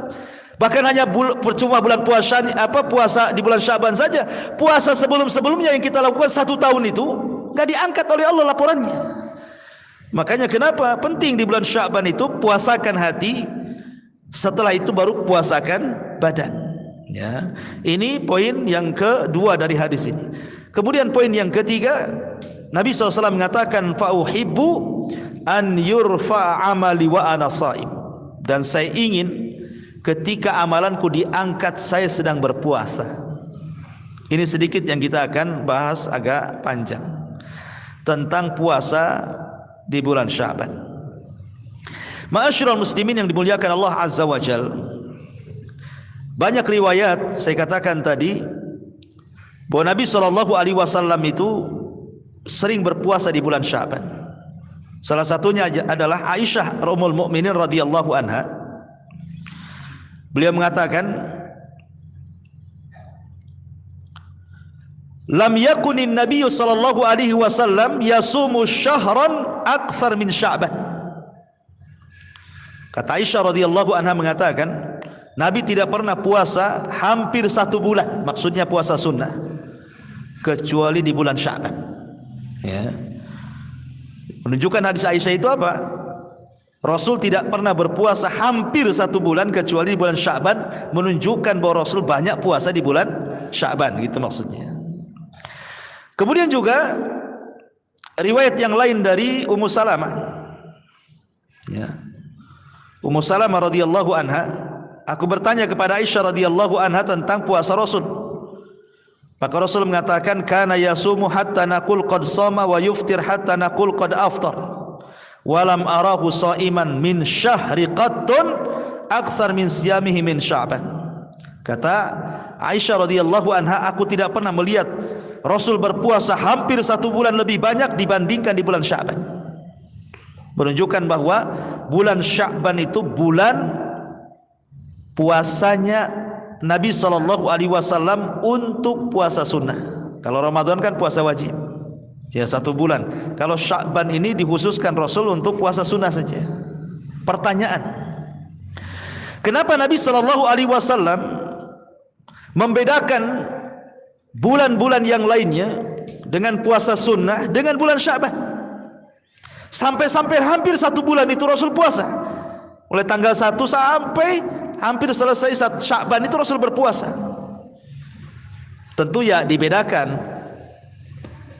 Bahkan hanya percuma bulan puasa di bulan Sya'ban saja. Puasa sebelum-sebelumnya yang kita lakukan 1 tahun itu nggak diangkat oleh Allah laporannya. Makanya kenapa penting di bulan Sya'ban itu puasakan hati, setelah itu baru puasakan badan. Ya, ini poin yang kedua dari hadis ini. Kemudian poin yang ketiga, Nabi SAW mengatakan fa'uhibbu an yurfa amali wa ana shaim, dan saya ingin ketika amalanku diangkat saya sedang berpuasa. Ini sedikit yang kita akan bahas agak panjang tentang puasa di bulan Sya'ban. Ma'asyiral muslimin yang dimuliakan Allah Azza wa Jal, banyak riwayat saya katakan tadi bahwa Nabi SAW itu sering berpuasa di bulan Sya'ban. Salah satunya adalah Aisyah Ummul Mukminin radhiyallahu anha. Beliau mengatakan, lam yakunin Nabi sallallahu alaihi wasallam yasumu syahran akthar min Sya'ban. Kata Aisyah radhiyallahu anha mengatakan, Nabi tidak pernah puasa hampir 1 bulan, maksudnya puasa sunnah, kecuali di bulan Sya'ban. Ya. Menunjukkan hadis Aisyah itu apa? Rasul tidak pernah berpuasa hampir 1 bulan kecuali di bulan Sya'ban, menunjukkan bahwa Rasul banyak puasa di bulan Sya'ban, gitu maksudnya. Kemudian juga riwayat yang lain dari Ummu Salamah. Ya. Ummu Salamah radhiyallahu anha, aku bertanya kepada Aisyah radhiyallahu anha tentang puasa Rasul. Maka Rasul mengatakan, kana yasumu hatta naqul qad shama wa yuftir hatta naqul qad aftar. Walam arahu shaiman min syahri qattun akthar min siyamihi min Sya'ban. Kata Aisyah radhiyallahu anha, aku tidak pernah melihat Rasul berpuasa hampir 1 bulan lebih banyak dibandingkan di bulan Sya'ban. Menunjukkan bahwa bulan Sya'ban itu bulan puasanya Nabi SAW untuk puasa sunnah. Kalau Ramadan kan puasa wajib, ya 1 bulan. Kalau Sya'ban ini dikhususkan Rasul untuk puasa sunnah saja. Pertanyaan, kenapa Nabi SAW membedakan bulan-bulan yang lainnya dengan puasa sunnah dengan bulan Sya'ban? Sampai hampir 1 bulan itu Rasul puasa. Mulai tanggal 1 sampai hampir selesai Sya'ban itu Rasul berpuasa. Tentu ya dibedakan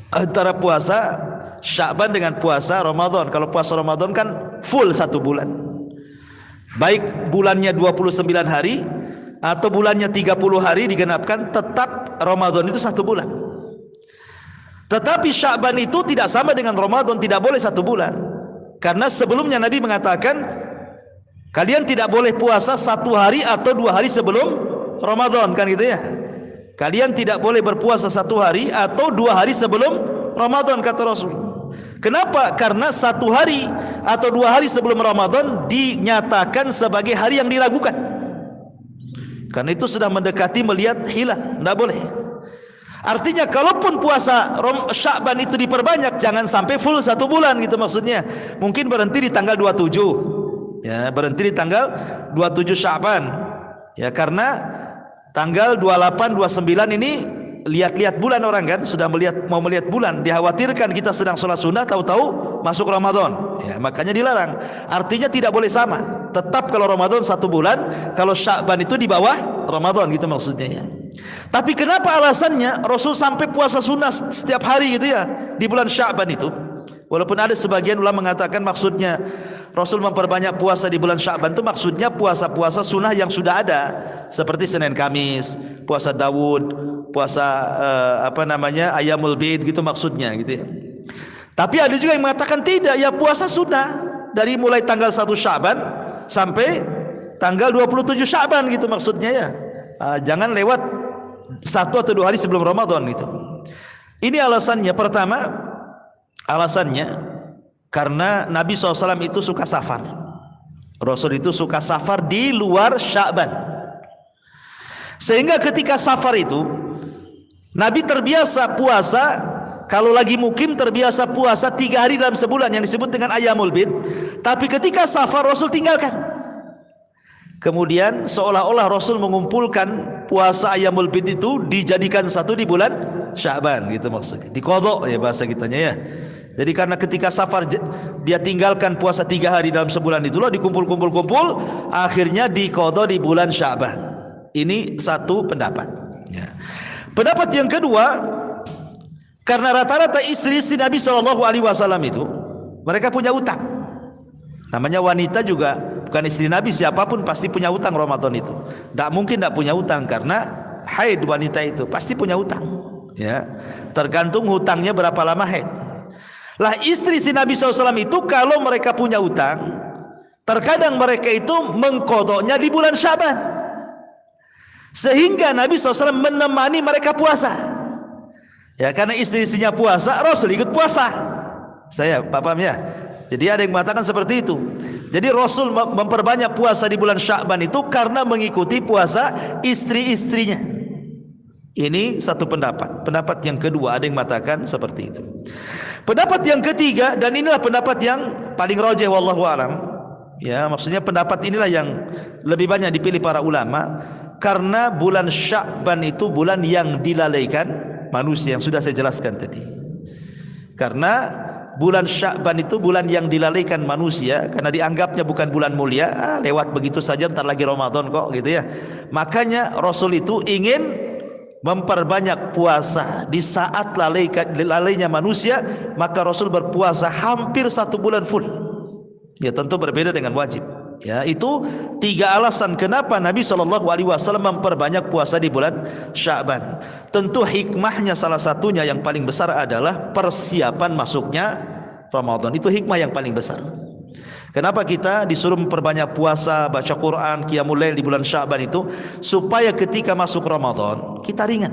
antara puasa Sya'ban dengan puasa Ramadan. Kalau puasa Ramadan kan full 1 bulan, baik bulannya 29 hari atau bulannya 30 hari digenapkan, tetap Ramadan itu 1 bulan. Tetapi Sya'ban itu tidak sama dengan Ramadan, tidak boleh 1 bulan. Karena sebelumnya Nabi mengatakan, kalian tidak boleh puasa 1 hari atau 2 hari sebelum Ramadan, kan gitu ya. Kalian tidak boleh berpuasa 1 hari atau 2 hari sebelum Ramadan, kata Rasul. Kenapa? Karena 1 hari atau 2 hari sebelum Ramadan dinyatakan sebagai hari yang diragukan. Karena itu sudah mendekati melihat hilal, tidak boleh. Artinya kalaupun puasa Sya'ban itu diperbanyak, jangan sampai full 1 bulan, gitu maksudnya. Mungkin berhenti di tanggal 27. Ya, berhenti di tanggal 27 Sya'ban. Ya, karena tanggal 28, 29 ini lihat-lihat bulan orang kan, sudah mau melihat bulan, dikhawatirkan kita sedang sholat sunnah tahu-tahu masuk Ramadan. Ya, makanya dilarang. Artinya tidak boleh sama. Tetap kalau Ramadan 1 bulan, kalau Sya'ban itu di bawah Ramadan, gitu maksudnya ya. Tapi kenapa alasannya Rasul sampai puasa sunnah setiap hari gitu ya di bulan Sya'ban itu? Walaupun ada sebagian ulama mengatakan maksudnya Rasul memperbanyak puasa di bulan Sya'ban itu maksudnya puasa-puasa sunnah yang sudah ada, seperti Senin Kamis, puasa Daud, puasa Ayyamul Bid, gitu maksudnya gitu ya. Tapi ada juga yang mengatakan tidak, ya puasa sunnah dari mulai tanggal 1 Sya'ban sampai tanggal 27 Sya'ban, gitu maksudnya ya. Jangan lewat 1 atau 2 hari sebelum Ramadan gitu. Ini alasannya. Pertama, alasannya karena Nabi SAW itu suka safar. Rasul itu suka safar di luar Sya'ban, sehingga ketika safar itu Nabi terbiasa puasa. Kalau lagi mukim terbiasa puasa 3 hari dalam sebulan yang disebut dengan Ayyamul Bid. Tapi ketika safar Rasul tinggalkan. Kemudian seolah-olah Rasul mengumpulkan puasa Ayyamul Bid itu dijadikan satu di bulan Sya'ban gitu maksudnya. Diqadha ya bahasa kitanya ya. Jadi karena ketika safar dia tinggalkan puasa 3 hari dalam sebulan itulah dikumpul-kumpul, akhirnya diqadha di bulan Sya'ban. Ini satu pendapat ya. Pendapat yang kedua, karena rata-rata istri-istri Nabi SAW itu mereka punya utang. Namanya wanita juga bukan istri Nabi, siapapun pasti punya utang Ramadan itu. Tak mungkin tak punya utang karena haid wanita itu pasti punya utang. Ya, tergantung hutangnya berapa lama haid. Lah istri si Nabi SAW itu kalau mereka punya utang, terkadang mereka itu mengqadhanya di bulan Sya'ban, sehingga Nabi SAW menemani mereka puasa. Ya, karena istri-istrinya puasa, Rasul ikut puasa. Saya paham ya. Jadi ada yang mengatakan seperti itu. Jadi Rasul memperbanyak puasa di bulan Sya'ban itu karena mengikuti puasa istri-istrinya. Ini satu pendapat. Pendapat yang kedua ada yang mengatakan seperti itu. Pendapat yang ketiga, dan inilah pendapat yang paling rajih wallahu alam. Ya, maksudnya pendapat inilah yang lebih banyak dipilih para ulama karena bulan Sya'ban itu bulan yang dilalaikan manusia, yang sudah saya jelaskan tadi. Karena bulan Sya'ban itu bulan yang dilalaikan manusia karena dianggapnya bukan bulan mulia, lewat begitu saja, entar lagi Ramadan kok gitu ya. Makanya Rasul itu ingin memperbanyak puasa di saat lalainya manusia, maka Rasul berpuasa hampir 1 bulan full. Ya, tentu berbeda dengan wajib. Ya, itu 3 alasan kenapa Nabi SAW memperbanyak puasa di bulan Sya'ban. Tentu hikmahnya salah satunya yang paling besar adalah persiapan masuknya Ramadan. Itu hikmah yang paling besar. Kenapa kita disuruh memperbanyak puasa, baca Quran, qiyamul lail di bulan Sya'ban itu? Supaya ketika masuk Ramadan kita ringan.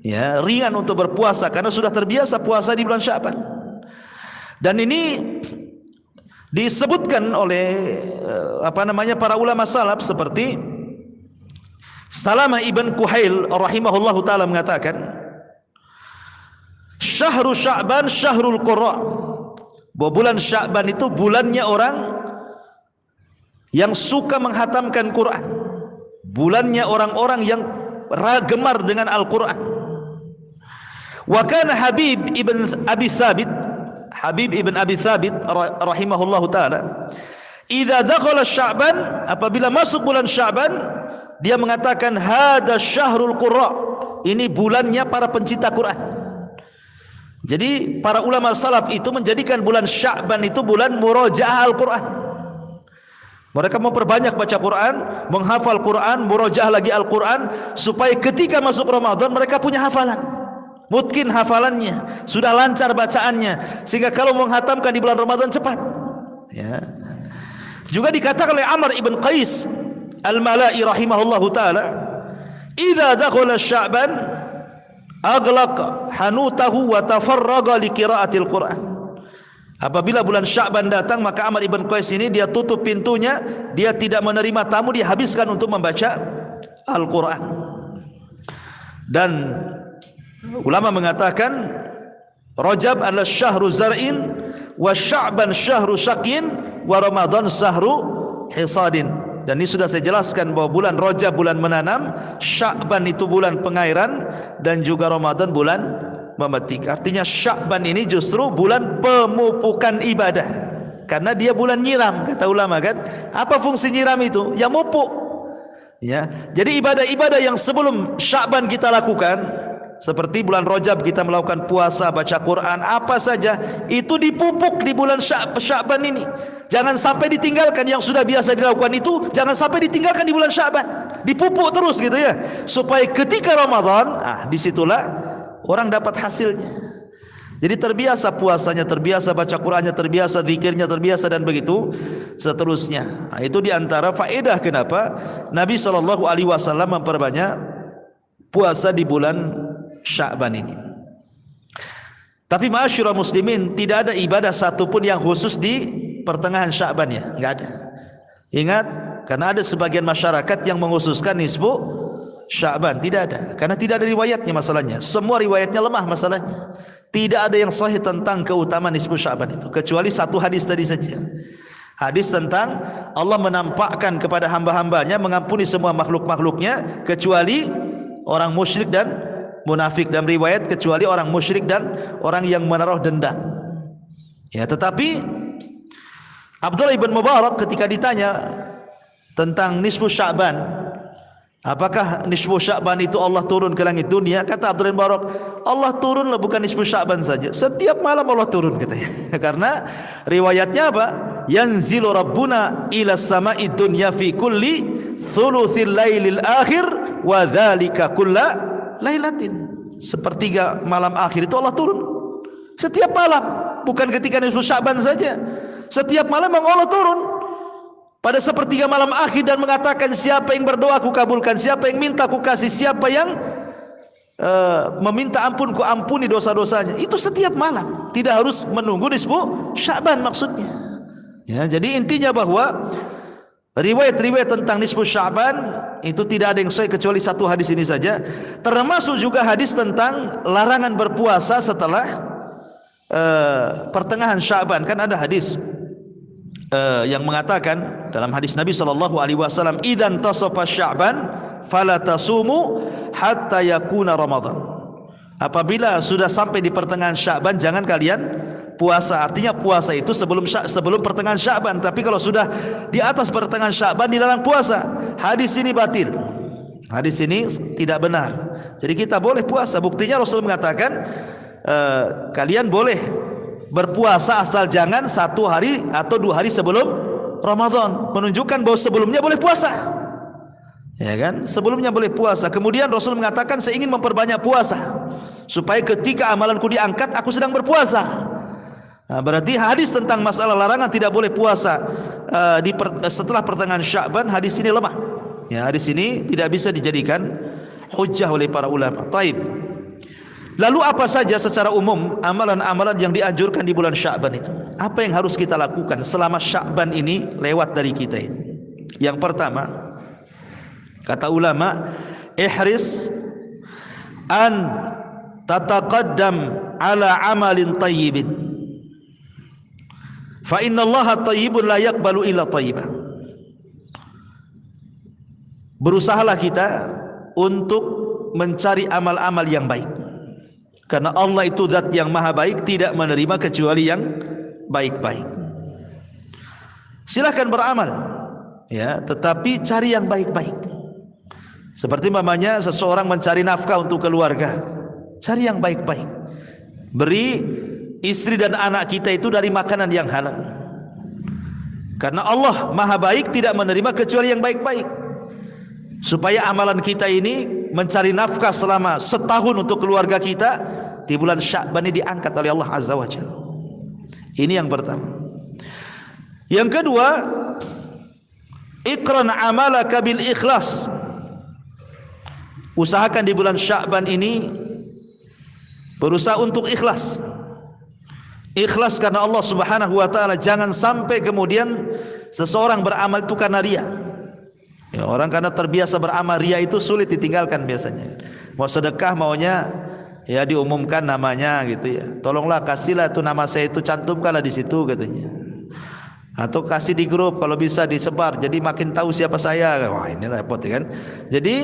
Ya, ringan untuk berpuasa karena sudah terbiasa puasa di bulan Sya'ban. Dan ini disebutkan oleh para ulama salaf seperti Salamah ibn Kuhail rahimahullahu taala mengatakan, Syahrul Sya'ban syahrul qurra. Bahwa bulan Sya'ban itu bulannya orang yang suka menghatamkan Quran, bulannya orang-orang yang gemar dengan Al-Quran. Wa kana Habib ibn Abi Thabit rahimahullahu taala, idza dakhala Sya'ban, apabila masuk bulan Sya'ban, dia mengatakan hada syahrul qurra, ini bulannya para pencipta Quran. Jadi para ulama salaf itu menjadikan bulan Sya'ban itu bulan murajaah Al-Quran. Mereka memperbanyak baca Quran, menghafal Quran, murajaah lagi Al-Quran, supaya ketika masuk Ramadan mereka punya hafalan. Mungkin hafalannya sudah lancar bacaannya, sehingga kalau menghatamkan di bulan Ramadan cepat. Ya. Juga dikatakan oleh Amr ibn Qais Al-Mala'i rahimahullahu ta'ala, idza dakhala Sya'ban aghlaqa hanutahu wa tafarraga li qiraatil Quran. Apabila bulan Sya'ban datang, maka Amr ibn Qais ini dia tutup pintunya, dia tidak menerima tamu, dia habiskan untuk membaca Al-Quran. Dan ulama mengatakan Rajab adalah syahru zar'in, wa Sya'ban syahru syakin, wa Ramadan syahru hisadin. Dan ini sudah saya jelaskan bahwa bulan Rajab bulan menanam, Sya'ban itu bulan pengairan, dan juga Ramadan bulan memetik. Artinya Sya'ban ini justru bulan pemupukan ibadah, karena dia bulan nyiram, kata ulama kan. Apa fungsi nyiram itu? Ya mupuk. Ya. Jadi ibadah-ibadah yang sebelum Sya'ban kita lakukan, seperti bulan Rajab kita melakukan puasa, baca Quran, apa saja itu dipupuk di bulan Sya'ban ini. Jangan sampai ditinggalkan yang sudah biasa dilakukan itu, jangan sampai ditinggalkan di bulan Sya'ban. Dipupuk terus gitu ya, supaya ketika Ramadan, disitulah orang dapat hasilnya. Jadi terbiasa puasanya, terbiasa baca Qurannya, terbiasa zikirnya, terbiasa, dan begitu seterusnya. Itu diantara faedah kenapa Nabi SAW memperbanyak puasa di bulan Sya'ban ini. Tapi ma'asyiral muslimin, tidak ada ibadah satupun yang khusus di pertengahan Sya'ban ya, enggak ada. Ingat, karena ada sebagian masyarakat yang mengkhususkan nisfu Sya'ban, tidak ada. Karena tidak ada riwayatnya masalahnya. Semua riwayatnya lemah masalahnya. Tidak ada yang sahih tentang keutamaan nisfu Sya'ban itu, kecuali satu hadis tadi saja. Hadis tentang Allah menampakkan kepada hamba-hambanya mengampuni semua makhluk-makhluknya kecuali orang musyrik dan munafik dalam riwayat kecuali orang musyrik dan orang yang menaruh dendam. Ya, tetapi Abdullah ibn Mubarak ketika ditanya tentang nisfu Sya'ban, apakah nisfu Sya'ban itu Allah turun ke langit dunia? Kata Abdullah ibn Mubarak, Allah turunlah bukan nisfu Sya'ban saja, setiap malam Allah turun katanya. Karena riwayatnya apa? Yanzilu Rabbuna ila sama'i dunya fi kulli thuluthil lailil akhir wa dzalika kulla lailatin. Sepertiga malam akhir itu Allah turun setiap malam, bukan ketika nisfu Sya'ban saja. Setiap malam memang Allah turun pada sepertiga malam akhir dan mengatakan, siapa yang berdoa aku kabulkan, siapa yang minta aku kasih, siapa yang meminta ampun ku ampuni dosa-dosanya. Itu setiap malam, tidak harus menunggu nisfu Sya'ban maksudnya. Ya, jadi intinya bahwa riwayat-riwayat tentang nisfu Sya'ban itu tidak ada yang sahih kecuali satu hadis ini saja. Termasuk juga hadis tentang larangan berpuasa setelah pertengahan Sya'ban. Kan ada hadis yang mengatakan dalam hadis Nabi SAW, idzan tasafa Sya'ban fala tasumu hatta yakuna Ramadan. Apabila sudah sampai di pertengahan Sya'ban jangan kalian puasa. Artinya puasa itu sebelum pertengahan Sya'ban. Tapi kalau sudah di atas pertengahan Sya'ban dilarang puasa. Hadis ini batil. Hadis ini tidak benar. Jadi kita boleh puasa. Buktinya Rasul mengatakan kalian boleh berpuasa asal jangan 1 hari atau 2 hari sebelum Ramadan, menunjukkan bahwa sebelumnya boleh puasa. Ya kan? Sebelumnya boleh puasa. Kemudian Rasul mengatakan, saya ingin memperbanyak puasa supaya ketika amalanku diangkat aku sedang berpuasa. Nah, berarti hadis tentang masalah larangan tidak boleh puasa setelah pertengahan Sya'ban, hadis ini lemah. Ya, hadis ini tidak bisa dijadikan hujjah oleh para ulama. Taib. Lalu apa saja secara umum amalan-amalan yang dianjurkan di bulan Sya'ban itu? Apa yang harus kita lakukan selama Sya'ban ini lewat dari kita ini? Yang pertama, kata ulama, ihris an tataqaddam ala amalin tayyibin. Fa innallaha tayyibun la yaqbalu illa tayyiban. Berusahalah kita untuk mencari amal-amal yang baik. Karena Allah itu zat yang maha baik, tidak menerima kecuali yang baik-baik. Silakan beramal, ya, tetapi cari yang baik-baik. Seperti mamanya seseorang mencari nafkah untuk keluarga, cari yang baik-baik. Beri istri dan anak kita itu dari makanan yang halal. Karena Allah maha baik, tidak menerima kecuali yang baik-baik. Supaya amalan kita ini mencari nafkah selama setahun untuk keluarga kita, di bulan Sya'ban ini diangkat oleh Allah Azza wa Jalla. Ini yang pertama. Yang kedua, iqran amalaka bil ikhlas. Usahakan di bulan Sya'ban ini berusaha untuk ikhlas. Ikhlas karena Allah Subhanahu wa taala. Jangan sampai kemudian seseorang beramal itu karena riya. Ya, orang karena terbiasa beramal, riya itu sulit ditinggalkan biasanya. Mau sedekah maunya ya diumumkan namanya gitu ya. Tolonglah kasihlah itu nama saya, itu cantumkanlah di situ katanya. Atau kasih di grup kalau bisa disebar, jadi makin tahu siapa saya. Wah, ini repot ya kan. Jadi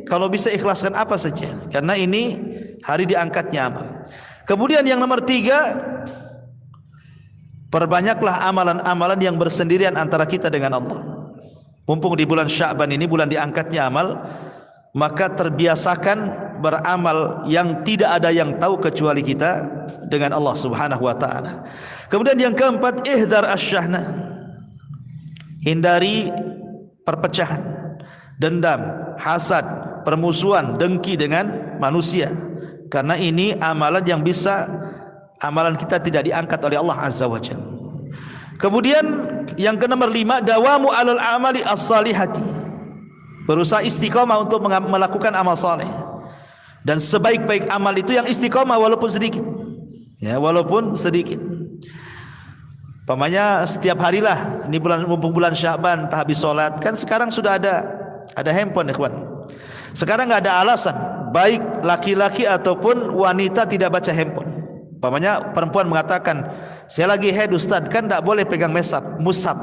kalau bisa ikhlaskan apa saja, karena ini hari diangkatnya amal. Kemudian yang nomor 3, perbanyaklah amalan-amalan yang bersendirian antara kita dengan Allah. Mumpung di bulan Sya'ban ini bulan diangkatnya amal, maka terbiasakan beramal yang tidak ada yang tahu kecuali kita dengan Allah Subhanahu wa taala. Kemudian yang keempat, ihdar asyahna. Hindari perpecahan, dendam, hasad, permusuhan, dengki dengan manusia. Karena ini amalan yang bisa amalan kita tidak diangkat oleh Allah Azza wa Jalla. Kemudian yang ke-5, dawamu alal amali as-salihati. Berusaha istiqamah untuk melakukan amal saleh. Dan sebaik-baik amal itu yang istiqamah walaupun sedikit. Ya, walaupun sedikit. Pamannya setiap harilah, ini mumpung bulan Sya'ban tak habis salat. Kan sekarang sudah ada handphone, ikhwan. Sekarang enggak ada alasan baik laki-laki ataupun wanita tidak baca handphone. Pamannya perempuan mengatakan, saya lagi haid Ustaz, kan tidak boleh pegang mushaf.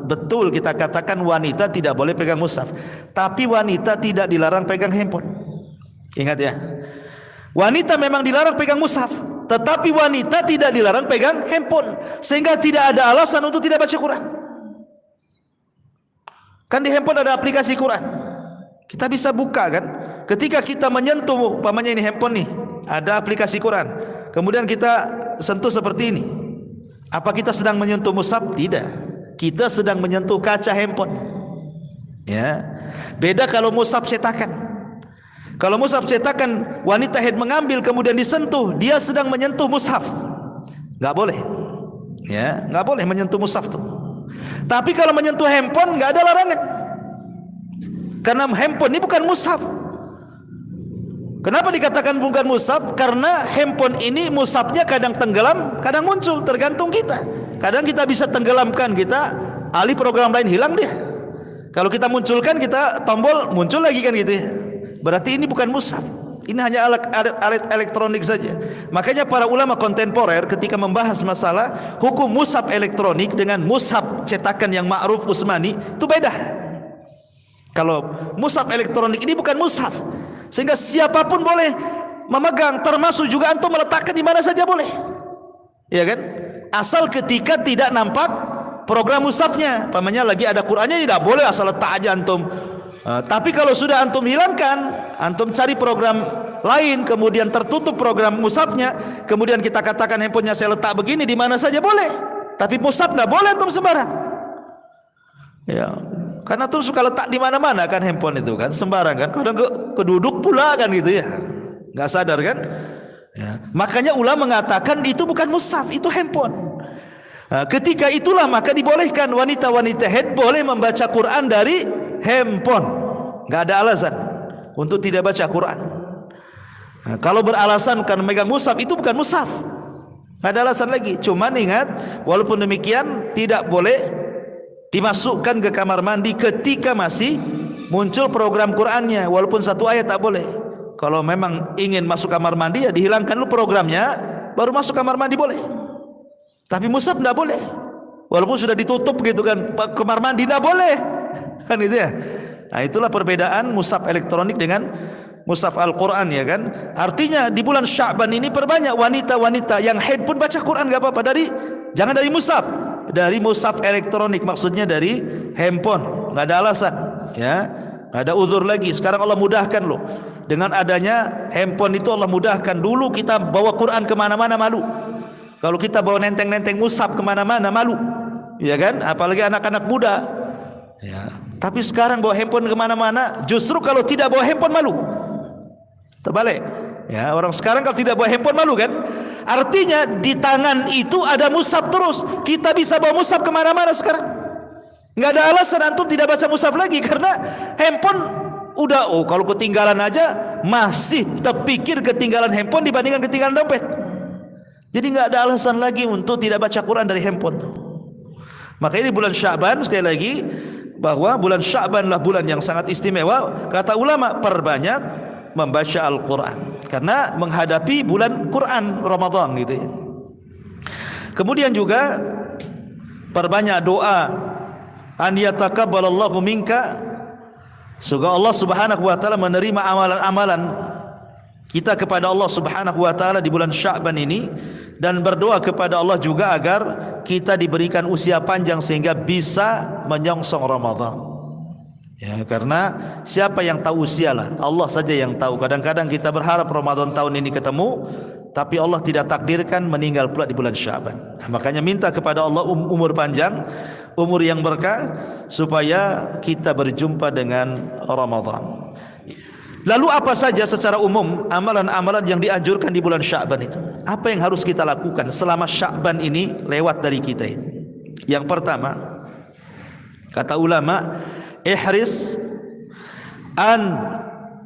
Betul kita katakan wanita tidak boleh pegang mushaf, tapi wanita tidak dilarang pegang handphone. Ingat ya, Wanita memang dilarang pegang mushaf, tetapi wanita tidak dilarang pegang handphone, sehingga tidak ada alasan untuk tidak baca Quran. Kan di handphone ada aplikasi Quran, kita bisa buka kan. Ketika kita menyentuh, umpamanya ini handphone nih, ada aplikasi Quran, kemudian kita sentuh seperti ini, apa kita sedang menyentuh mushaf? Tidak, kita sedang menyentuh kaca handphone. Ya, beda kalau mushaf cetakan. Kalau mushaf cetakan, wanita haid mengambil kemudian disentuh, dia sedang menyentuh mushaf, nggak boleh. Ya, nggak boleh menyentuh mushaf tuh. Tapi kalau menyentuh handphone nggak ada larangan, karena handphone ini bukan mushaf. Kenapa dikatakan bukan mushaf? Karena handphone ini mushafnya kadang tenggelam, kadang muncul, tergantung kita. Kadang kita bisa tenggelamkan, kita alih program lain hilang dia. Kalau kita munculkan, kita tombol muncul lagi kan gitu ya. Berarti ini bukan mushaf. Ini hanya alat elektronik saja. Makanya para ulama kontemporer ketika membahas masalah hukum mushaf elektronik dengan mushaf cetakan yang ma'ruf Utsmani, itu beda. Kalau mushaf elektronik ini bukan mushaf, sehingga siapapun boleh memegang, termasuk juga antum meletakkan di mana saja boleh. Ya kan? Asal ketika tidak nampak program mushafnya. Pamannya lagi ada Qur'annya, tidak boleh asal letak aja antum. Tapi kalau sudah antum hilangkan, antum cari program lain, kemudian tertutup program mushafnya, kemudian kita katakan handphonenya saya letak begini, di mana saja boleh. Tapi mushaf nggak boleh antum sembarang. Ya, karena antum suka letak di mana-mana kan handphone itu kan, sembarang kan. Kadang keduduk pula kan gitu ya, nggak sadar kan. Ya. Makanya ulama mengatakan itu bukan mushaf, itu handphone. Ketika itulah maka dibolehkan wanita-wanita haid boleh membaca Quran dari handphone, nggak ada alasan untuk tidak baca Quran. Kalau beralasan karena megang mushaf, itu bukan mushaf, nggak ada alasan lagi. Cuman ingat, walaupun demikian tidak boleh dimasukkan ke kamar mandi ketika masih muncul program Qurannya, walaupun satu ayat tak boleh. Kalau memang ingin masuk kamar mandi, ya dihilangkan dulu programnya, baru masuk kamar mandi boleh. Tapi mushaf tidak boleh, walaupun sudah ditutup gitu kan, kamar mandi tidak boleh. Kan itu ya. Nah, itulah perbedaan mushaf elektronik dengan mushaf Al-Quran ya kan. Artinya di bulan Sya'ban ini perbanyak wanita-wanita yang haid pun baca Quran, gak apa-apa. Jangan dari mushaf, dari mushaf elektronik, maksudnya dari handphone, nggak ada alasan ya, nggak ada uzur lagi. Sekarang Allah mudahkan loh, dengan adanya handphone itu Allah mudahkan. Dulu kita bawa Quran kemana-mana malu, kalau kita bawa nenteng-nenteng mushaf kemana-mana malu ya kan, apalagi anak-anak muda ya. Tapi sekarang bawa handphone kemana-mana, justru kalau tidak bawa handphone malu. Terbalik ya, orang sekarang kalau tidak bawa handphone malu kan. Artinya di tangan itu ada mushaf terus, kita bisa bawa mushaf kemana-mana sekarang. Nggak ada alasan antum tidak baca mushaf lagi, karena handphone udah, kalau ketinggalan aja masih terpikir ketinggalan handphone dibandingkan ketinggalan dompet. Jadi nggak ada alasan lagi untuk tidak baca Quran dari handphone. Makanya di bulan Sya'ban, sekali lagi, bahwa bulan Sya'ban lah bulan yang sangat istimewa. Kata ulama, perbanyak membaca Al-Quran, karena menghadapi bulan Quran Ramadan gitu ya. Kemudian juga perbanyak doa, an yatakabbalallahu minka, semoga Allah Subhanahu wa taala menerima amalan-amalan kita kepada Allah Subhanahu wa taala di bulan Sya'ban ini, dan berdoa kepada Allah juga agar kita diberikan usia panjang sehingga bisa menyongsong Ramadan. Ya, karena siapa yang tahu usia lah, Allah saja yang tahu. Kadang-kadang kita berharap Ramadan tahun ini ketemu, tapi Allah tidak takdirkan meninggal pula di bulan Sya'ban. Nah, makanya minta kepada Allah umur panjang, umur yang berkah, supaya kita berjumpa dengan Ramadan. Lalu apa saja secara umum amalan-amalan yang dianjurkan di bulan Sya'ban itu? Apa yang harus kita lakukan selama Sya'ban ini lewat dari kita ini? Yang pertama, kata ulama, ihris an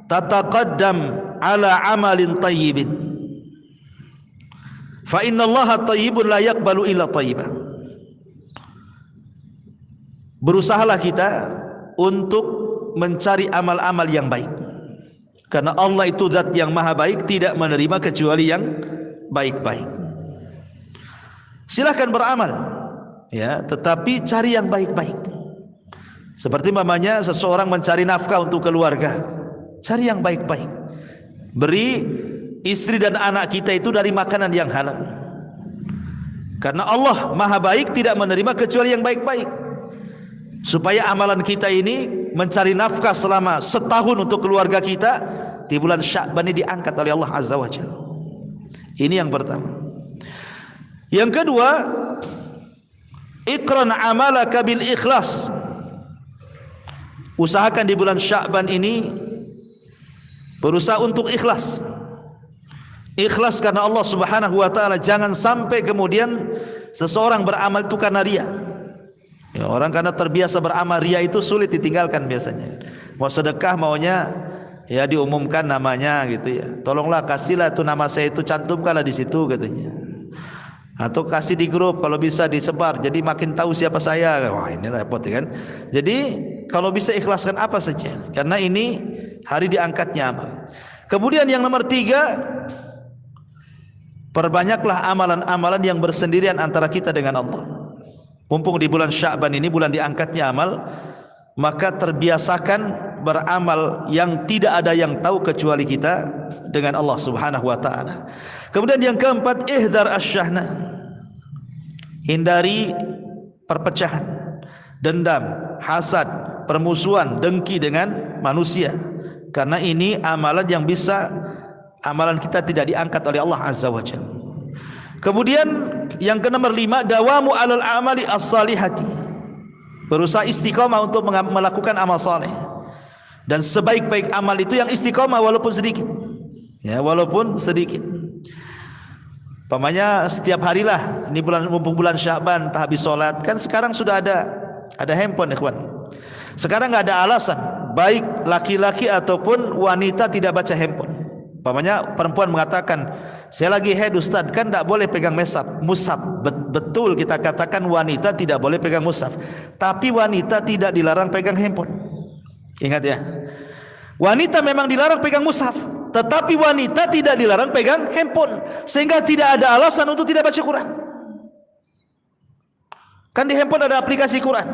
tataqaddam ala amalin tayyibin, fa inna Allaha tayyibun la yaqbalu illa tayyiban. Berusahalah kita untuk mencari amal-amal yang baik, karena Allah itu zat yang maha baik, tidak menerima kecuali yang baik-baik. Silahkan beramal ya, tetapi cari yang baik-baik. Seperti mamanya seseorang mencari nafkah untuk keluarga, cari yang baik-baik, beri istri dan anak kita itu dari makanan yang halal. Karena Allah Maha baik, tidak menerima kecuali yang baik-baik. Supaya amalan kita ini mencari nafkah selama setahun untuk keluarga kita, di bulan Sya'ban ini diangkat oleh Allah Azza wa Jalla. Ini yang pertama. Yang kedua, iqran amalaka bil ikhlas. Usahakan di bulan Sya'ban ini berusaha untuk ikhlas. Ikhlas karena Allah Subhanahu wa taala. Jangan sampai kemudian seseorang beramal itu karena riya. Ya, orang karena terbiasa beramal, riya itu sulit ditinggalkan biasanya. Mau sedekah maunya ya diumumkan namanya gitu ya. Tolonglah kasihlah itu nama saya, itu cantumkanlah di situ katanya. Atau kasih di grup kalau bisa disebar, jadi makin tahu siapa saya. Wah, ini repot ya kan. Jadi kalau bisa ikhlaskan apa saja, karena ini hari diangkatnya amal. Kemudian yang nomor 3, perbanyaklah amalan-amalan yang bersendirian antara kita dengan Allah. Mumpung di bulan Sya'ban ini bulan diangkatnya amal, maka terbiasakan beramal yang tidak ada yang tahu kecuali kita dengan Allah Subhanahu wa taala. Kemudian yang keempat, ihdar asyahna. Hindari perpecahan, dendam, hasad, permusuhan, dengki dengan manusia. Karena ini amalan yang bisa amalan kita tidak diangkat oleh Allah Azza wa Jalla. Kemudian yang ke nomor 5, dawamu alal amali as-salihati. Berusaha istiqamah untuk melakukan amal saleh. Dan sebaik-baik amal itu yang istiqamah walaupun sedikit. Ya, walaupun sedikit. Pamannya setiap harilah, ini bulan Sya'ban, tak habis sholat. Kan sekarang sudah ada handphone, ikhwan. Sekarang nggak ada alasan baik laki-laki ataupun wanita tidak baca handphone. Pamannya perempuan mengatakan, saya lagi haid Ustaz, kan tidak boleh pegang mushaf. Betul, kita katakan wanita tidak boleh pegang mushaf, tapi wanita tidak dilarang pegang handphone. Ingat ya, wanita memang dilarang pegang mushaf, tetapi wanita tidak dilarang pegang handphone, sehingga tidak ada alasan untuk tidak baca Quran. Kan di handphone ada aplikasi Quran,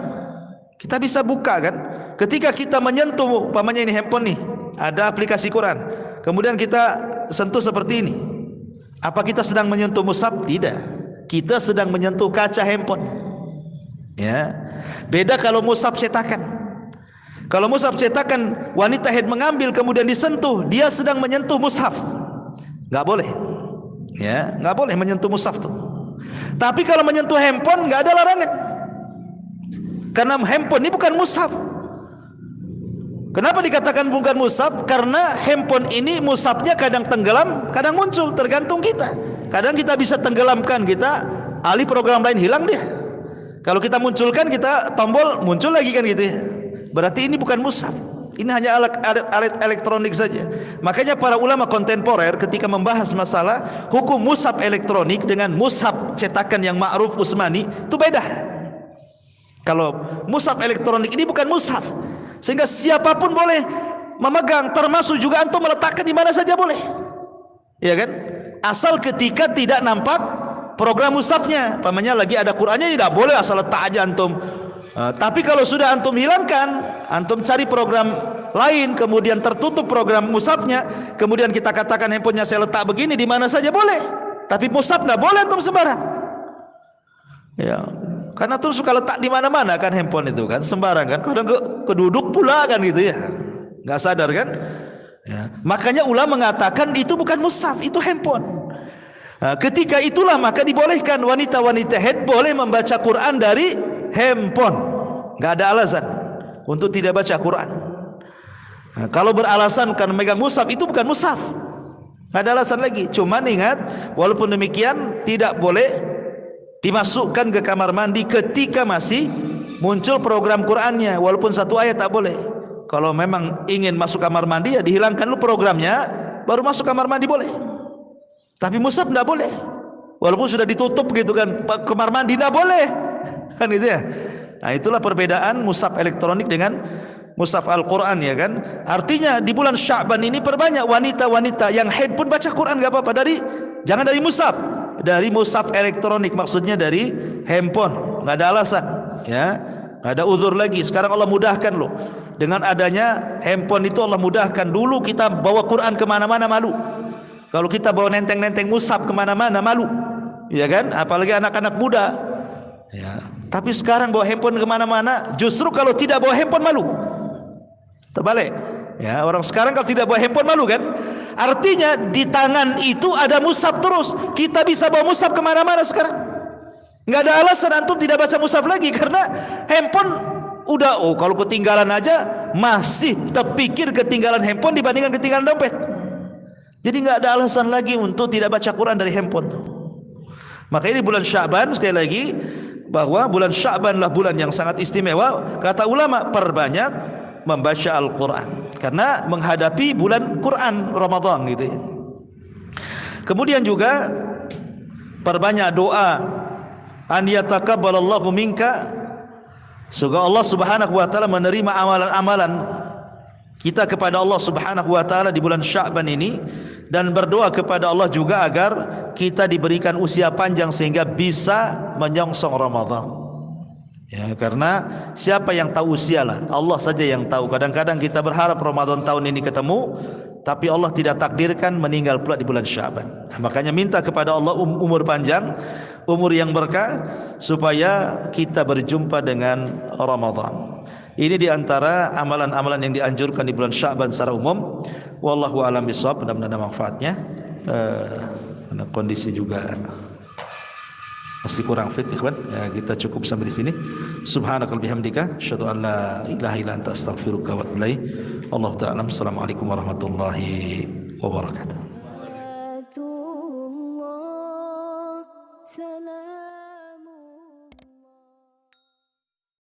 kita bisa buka kan. Ketika kita menyentuh, umpamanya ini handphone nih, ada aplikasi Quran, kemudian kita sentuh seperti ini, apa kita sedang menyentuh mushaf? Tidak, kita sedang menyentuh kaca handphone. Ya, beda kalau mushaf cetakan. Kalau mushaf cetakan, wanita haid mengambil kemudian disentuh, dia sedang menyentuh mushaf, nggak boleh. Ya, nggak boleh menyentuh mushaf tuh. Tapi kalau menyentuh handphone nggak ada larangan, karena handphone ini bukan mushaf. Kenapa dikatakan bukan mushaf? Karena handphone ini mushafnya kadang tenggelam, kadang muncul, tergantung kita. Kadang kita bisa tenggelamkan, kita alih program lain hilang dia. Kalau kita munculkan, kita tombol muncul lagi kan gitu ya. Berarti ini bukan mushaf. Ini hanya alat elektronik saja. Makanya para ulama kontemporer ketika membahas masalah hukum mushaf elektronik dengan mushaf cetakan yang ma'ruf Utsmani itu beda. Kalau mushaf elektronik ini bukan mushaf, sehingga siapapun boleh memegang, termasuk juga antum meletakkan di mana saja boleh. Ya kan? Asal ketika tidak nampak program mushafnya. Pamannya lagi ada Qur'annya, tidak boleh asal letak aja antum. Tapi kalau sudah antum hilangkan, antum cari program lain, kemudian tertutup program mushafnya, kemudian kita katakan handphonenya saya letak begini, di mana saja boleh. Tapi mushaf nggak boleh antum sembarang. Ya, karena antum suka letak di mana-mana kan handphone itu kan, sembarang kan, kadang keduduk pula kan gitu ya, nggak sadar kan. Ya. Makanya ulama mengatakan itu bukan mushaf, itu handphone. Ketika itulah maka dibolehkan wanita-wanita haid boleh membaca Quran dari handphone, nggak ada alasan untuk tidak baca Quran. Kalau beralasan karena megang mushaf, itu bukan mushaf, nggak ada alasan lagi. Cuman ingat, walaupun demikian tidak boleh dimasukkan ke kamar mandi ketika masih muncul program Qurannya, walaupun satu ayat tak boleh. Kalau memang ingin masuk kamar mandi, ya dihilangkan dulu programnya, baru masuk kamar mandi boleh. Tapi mushaf tidak boleh, walaupun sudah ditutup gitu kan, kamar mandi tidak boleh. Kan itu ya. Nah, itulah perbedaan mushaf elektronik dengan mushaf Al-Quran ya kan. Artinya di bulan Sya'ban ini perbanyak wanita-wanita yang haid pun baca Quran, gak apa-apa, jangan dari mushaf, dari mushaf elektronik, maksudnya dari handphone, nggak ada alasan ya, nggak ada uzur lagi. Sekarang Allah mudahkan loh, dengan adanya handphone itu Allah mudahkan. Dulu kita bawa Quran kemana-mana malu. Kalau kita bawa nenteng-nenteng mushaf kemana-mana malu, ya kan? Apalagi anak-anak muda. Ya. Tapi sekarang bawa handphone kemana-mana, justru kalau tidak bawa handphone malu. Terbalik. Ya, orang sekarang kalau tidak bawa handphone malu kan? Artinya di tangan itu ada mushaf terus. Kita bisa bawa mushaf kemana-mana sekarang. Nggak ada alasan antum tidak baca mushaf lagi karena handphone udah. Oh, kalau ketinggalan aja masih terpikir ketinggalan handphone dibandingkan ketinggalan dompet. Jadi nggak ada alasan lagi untuk tidak baca Quran dari handphone. Maka ini bulan Sya'ban, sekali lagi bahwa bulan Sya'ban lah bulan yang sangat istimewa. Kata ulama, perbanyak membaca Al-Quran karena menghadapi bulan Quran Ramadan gitu ya. Kemudian juga perbanyak doa, an yatakabbalallahu minka, semoga Allah Subhanahu wa taala menerima amalan-amalan kita kepada Allah Subhanahu wa taala di bulan Sya'ban ini, dan berdoa kepada Allah juga agar kita diberikan usia panjang sehingga bisa menyongsong Ramadan. Ya, karena siapa yang tahu usialah, Allah saja yang tahu. Kadang-kadang kita berharap Ramadan tahun ini ketemu, tapi Allah tidak takdirkan meninggal pula di bulan Sya'ban. Nah, makanya minta kepada Allah umur panjang, umur yang berkah, supaya kita berjumpa dengan Ramadan. Ini diantara amalan-amalan yang dianjurkan di bulan Sya'ban secara umum. Wallahu a'lam bishawab. Mudah-mudahan ada manfaatnya. Karena kondisi juga masih kurang fit, ikhwan. Ya, kita cukup sampai di sini. Subhanakal bihamdika, asyhadu an la ilaha illa anta astaghfiruka wa atubu ilaik. Allahu ta'ala. Assalamualaikum warahmatullahi wabarakatuh.